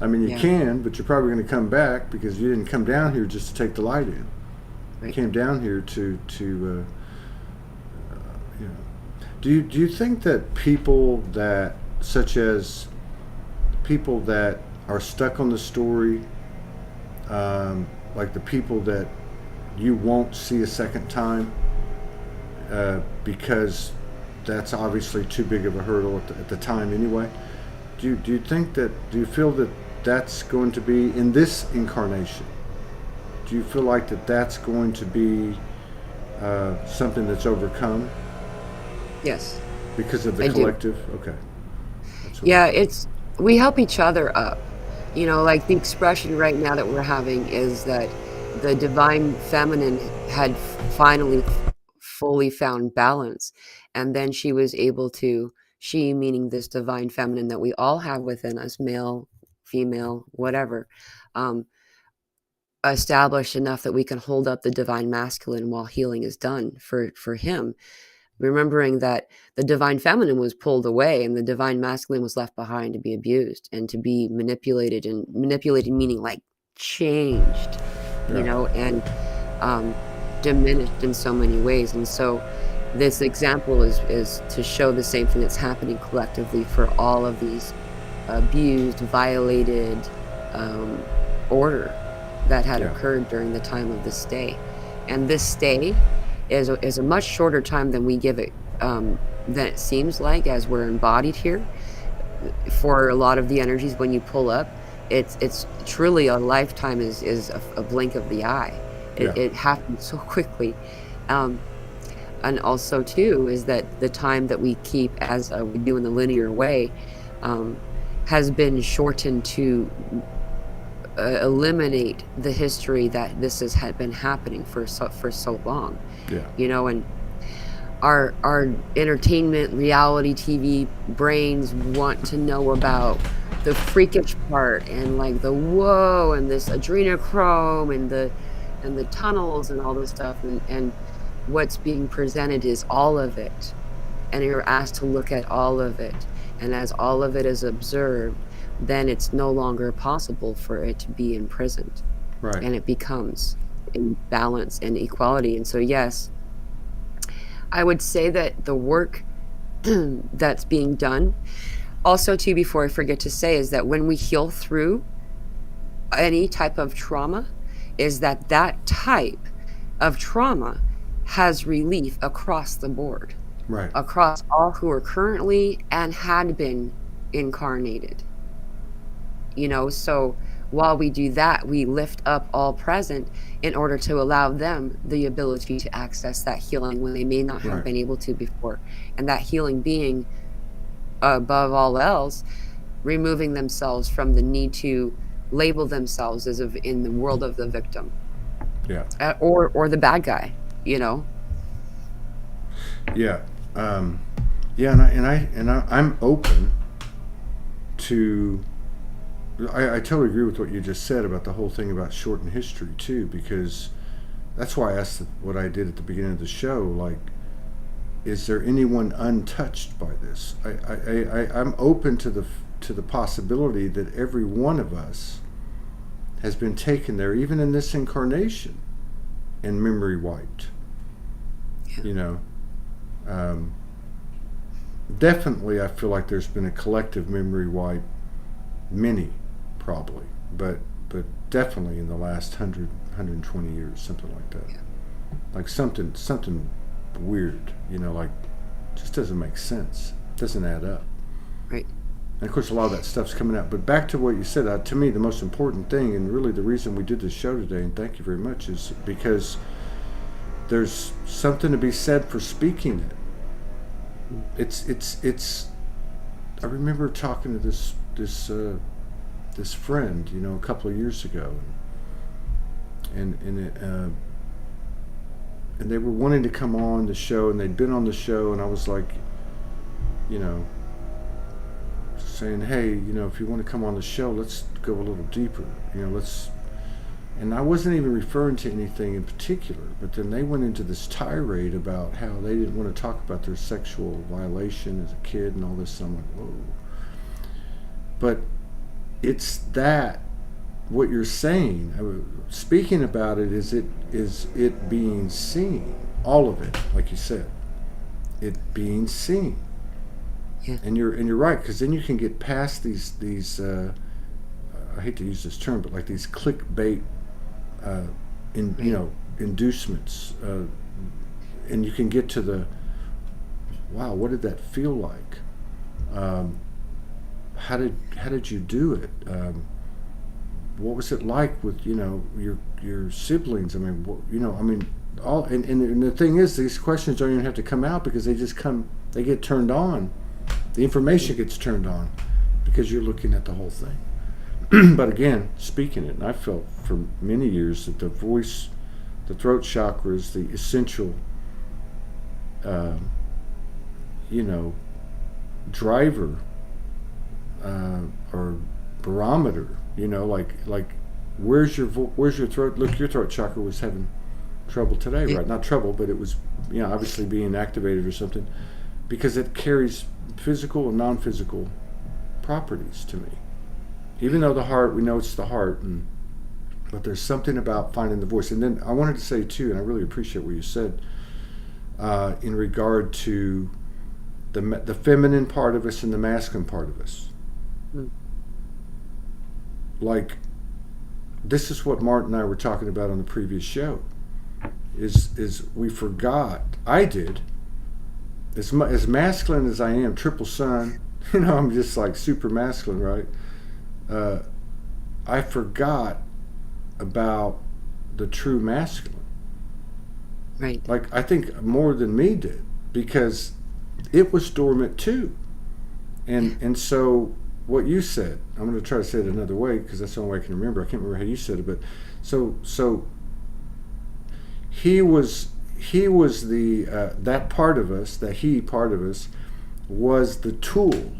mean, you Yeah. can, but you're probably going to come back because you didn't come down here just to take the light in. Right. came down here to you know. Do you think that people that, such as people that are stuck on the story, like the people that you won't see a second time, because that's obviously too big of a hurdle at the time anyway? Do you think that, do you feel that that's going to be in this incarnation? Do you feel like that's going to be something that's overcome Yes, because of the I do. collective? Okay, that's what I Yeah, thought. it's we help each other up. Like the expression right now that we're having is that the divine feminine had finally fully found balance. And then she was able to, she meaning this divine feminine that we all have within us, male, female, whatever, um, established enough that we can hold up the divine masculine while healing is done for him, remembering that the divine feminine was pulled away and the divine masculine was left behind to be abused and to be manipulated, and manipulated meaning like changed, Yeah, and um, diminished in so many ways. And so this example is to show the same thing that's happening collectively for all of these abused, violated um, order that had yeah, occurred during the time of the stay. And this stay is a much shorter time than we give it, than it seems like, as we're embodied here. For a lot of the energies, when you pull up, it's truly a lifetime, is a blink of the eye. yeah, It happens so quickly. Um, and also too is that the time that we keep, as we do in the linear way, um, has been shortened to eliminate the history that this has had been happening for so long. yeah, And our entertainment reality TV brains want to know about the freakish part, and like the whoa, and this adrenochrome, and the tunnels and all this stuff, and what's being presented is all of it, and you're asked to look at all of it, and as all of it is observed, then it's no longer possible for it to be imprisoned, right. and it becomes in balance and equality. And so yes, I would say that the work that's being done, also too, before I forget to say, is that when we heal through any type of trauma, is that that type of trauma has relief across the board, Right. across all who are currently and had been incarnated. So while we do that, we lift up all present in order to allow them the ability to access that healing when they may not have Right. been able to before. And that healing being, above all else, removing themselves from the need to label themselves as in the world of the victim, Yeah. or the bad guy, Yeah. Yeah. I'm open to. I totally agree with what you just said about the whole thing about shortened history too, because that's why I asked what I did at the beginning of the show. Like, is there anyone untouched by this? I'm open to the possibility that every one of us has been taken there, even in this incarnation, and memory wiped. Yeah. You know, definitely, I feel like there's been a collective memory wipe. Many, probably, but definitely in the last 120 years, something like that. Yeah. Like something weird, like just doesn't make sense. Doesn't add up. Right. And of course, a lot of that stuff's coming out. But back to what you said, to me, the most important thing, and really the reason we did this show today, and thank you very much, is because there's something to be said for speaking it. It's. I remember talking to this friend, a couple of years ago, and they were wanting to come on the show, and they'd been on the show, and I was like, saying, hey, if you want to come on the show, let's go a little deeper, and I wasn't even referring to anything in particular, but then they went into this tirade about how they didn't want to talk about their sexual violation as a kid and all this, and I'm like, whoa. But it's that what you're saying, speaking about it, is it being seen, all of it, like you said, it being seen. Yeah. And you're right, because then you can get past these I hate to use this term, but like these clickbait, Right. inducements, and you can get to the, wow, what did that feel like? Um, how did you do it? What was it like with your siblings? I mean, all. And the thing is, these questions don't even have to come out, because they get turned on. The information gets turned on because you're looking at the whole thing. But again, speaking it, and I felt for many years that the voice, the throat chakra, is the essential, uh, you know, driver, or barometer. Like where's your throat? Look, your throat chakra was having trouble today, Yeah. right? Not trouble, but it was, obviously being activated or something, because it carries physical and non-physical properties to me. Even though the heart, we know it's the heart, but there's something about finding the voice. And then I wanted to say too, and I really appreciate what you said, in regard to the feminine part of us and the masculine part of us. Mm. Like, this is what Martin and I were talking about on the previous show. Is we forgot. I did. As masculine as I am, triple sun. I'm just like super masculine, right? I forgot about the true masculine. Right. Like, I think more than me did, because it was dormant too. And so what you said, I'm going to try to say it another way, because that's the only way I can remember. I can't remember how you said it, but so he was the that part of us, that he part of us, was the tool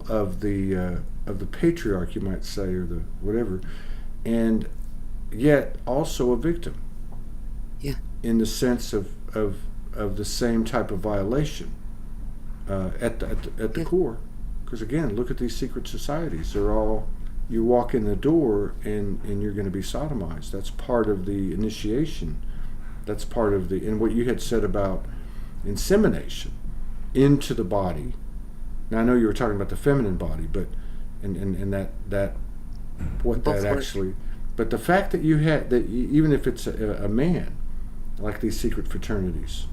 of the patriarch, you might say, or the whatever, and yet also a victim. Yeah. In the sense of the same type of violation, at the Yeah. core. Because again, look at these secret societies. They're all, you walk in the door and you're going to be sodomized. That's part of the initiation. That's part of the, and what you had said about insemination into the body. Now I know you were talking about the feminine body, but and that what Both that work. actually, but the fact that you had that, even if it's a man, like these secret fraternities,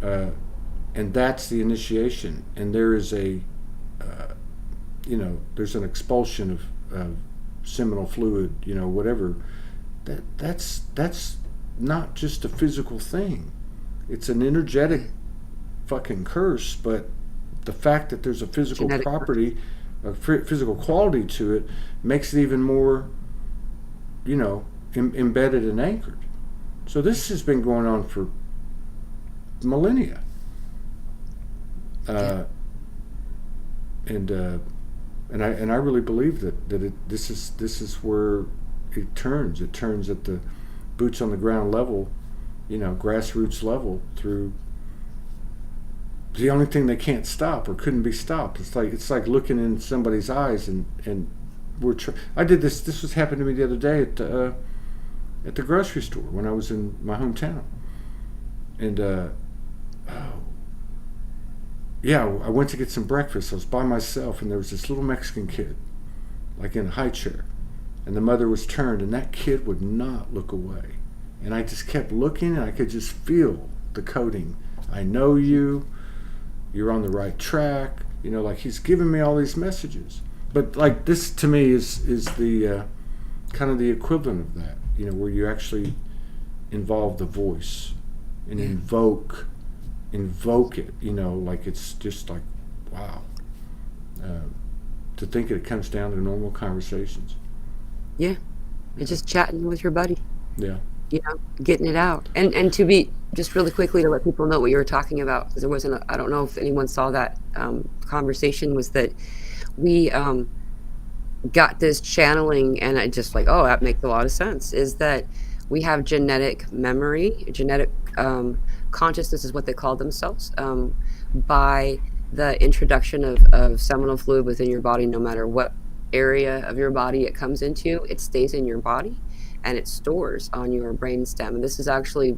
and that's the initiation, and there is there's an expulsion of seminal fluid, whatever. That's not just a physical thing. It's an energetic fucking curse, but the fact that there's a physical Genetic. property, a physical quality to it, makes it even more, embedded and anchored. So this has been going on for millennia, Yeah. and I really believe that this is where it turns. It turns at the boots on the ground level, grassroots level, through the only thing they can't stop or couldn't be stopped. It's like looking in somebody's eyes, and I did this. This was happened to me the other day at the grocery store when I was in my hometown, and I went to get some breakfast. I was by myself, and there was this little Mexican kid, like in a high chair, and the mother was turned, and that kid would not look away, and I just kept looking, and I could just feel the coding. I know you. You're on the right track. Like he's giving me all these messages. But like this to me is the kind of the equivalent of that. Where you actually involve the voice and invoke it. Like it's just like, wow. To think it comes down to normal conversations. Yeah. It's just chatting with your buddy, Yeah. getting it out. And to be, just really quickly, to let people know what you were talking about, because there wasn't, I don't know if anyone saw that conversation, was that we got this channeling, and I just like, oh, that makes a lot of sense, is that we have genetic memory, genetic consciousness is what they call themselves, by the introduction of seminal fluid within your body, no matter what area of your body it comes into, it stays in your body and it stores on your brainstem. And this is actually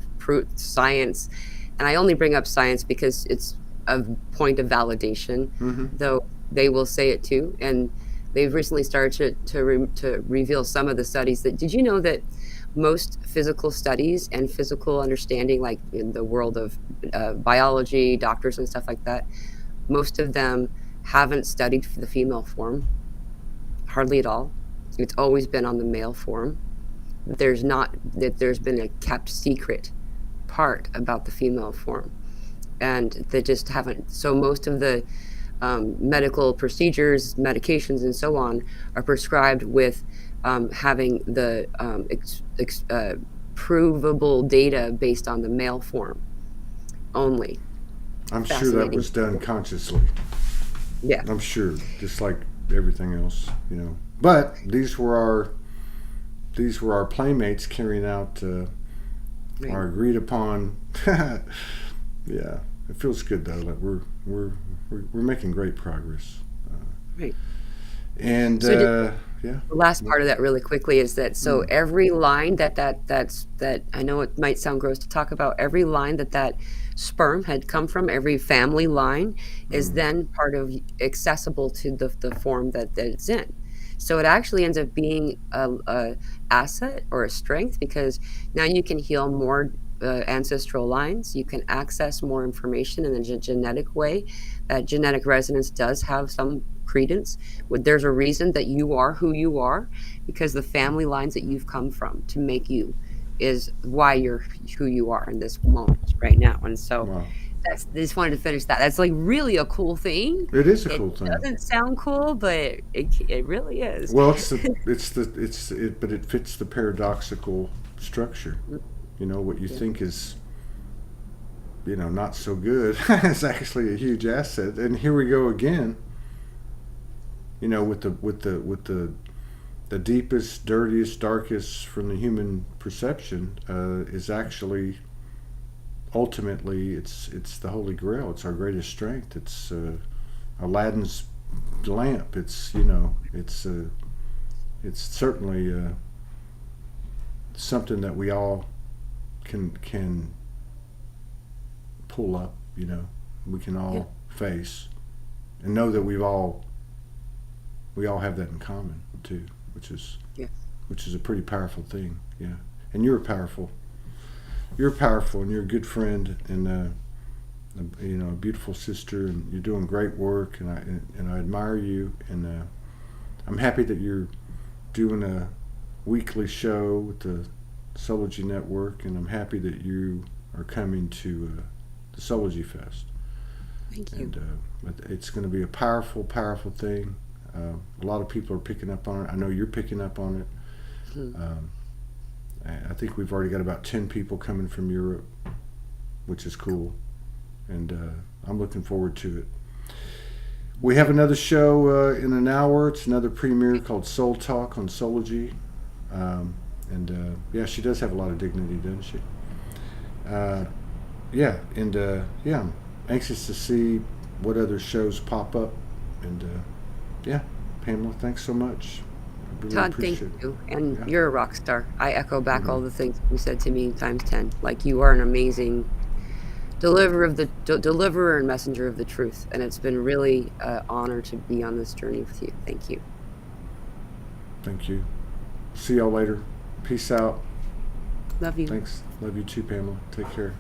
science. And I only bring up science because it's a point of validation, though they will say it too. And they've recently started to reveal some of the studies that, did you know that most physical studies and physical understanding, like in the world of biology, doctors and stuff like that, most of them haven't studied the female form, hardly at all. It's always been on the male form. There's been a kept secret part about the female form, and they just haven't. So most of the medical procedures, medications, and so on are prescribed with having the provable data based on the male form only. I'm sure that was done consciously. Yeah. I'm sure, just like everything else, you know. But these were our playmates carrying out our agreed upon. Yeah, it feels good though. Like we're making great progress. Right. And yeah. The last part of that really quickly is that every line that I know it might sound gross to talk about, every line that sperm had come from, every family line is then part of accessible to the form that it's in. So it actually ends up being a asset or a strength, because now you can heal more ancestral lines. You can access more information in a genetic way. That genetic resonance does have some credence. There's a reason that you are who you are, because the family lines that you've come from to make you is why you're who you are in this moment right now. And so I just wanted to finish that. That's like really a cool thing. It is a cool thing. It doesn't sound cool, but it really is. Well, but it fits the paradoxical structure. You know, what you think is, you know, not so good is actually a huge asset. And here we go again. You know, with the deepest, dirtiest, darkest from the human perception is actually ultimately it's the Holy Grail. It's our greatest strength. It's Aladdin's lamp. It's, you know, it's certainly something that we all can pull up. You know, we can all face and know that we all have that in common too, which is a pretty powerful thing. Yeah, and you're powerful, and you're a good friend, and you know, a beautiful sister, and you're doing great work, and I admire you, and I'm happy that you're doing a weekly show with the Soulology Network, and I'm happy that you are coming to the Soulology Fest. Thank you. And it's going to be a powerful, powerful thing. A lot of people are picking up on it. I know you're picking up on it. I think we've already got about 10 people coming from Europe, which is cool. And I'm looking forward to it. We have another show in an hour. It's another premiere called Soul Talk on Soulology. Yeah, she does have a lot of dignity, doesn't she? I'm anxious to see what other shows pop up. And yeah, Pamela, thanks so much. I really Todd, appreciate thank you. it. And Yeah. you're a rock star. I echo back all the things you said to me times 10. Like, you are an amazing deliverer and messenger of the truth. And it's been really an honor to be on this journey with you. Thank you. Thank you. See y'all later. Peace out. Love you. Thanks. Love you too, Pamela. Take care.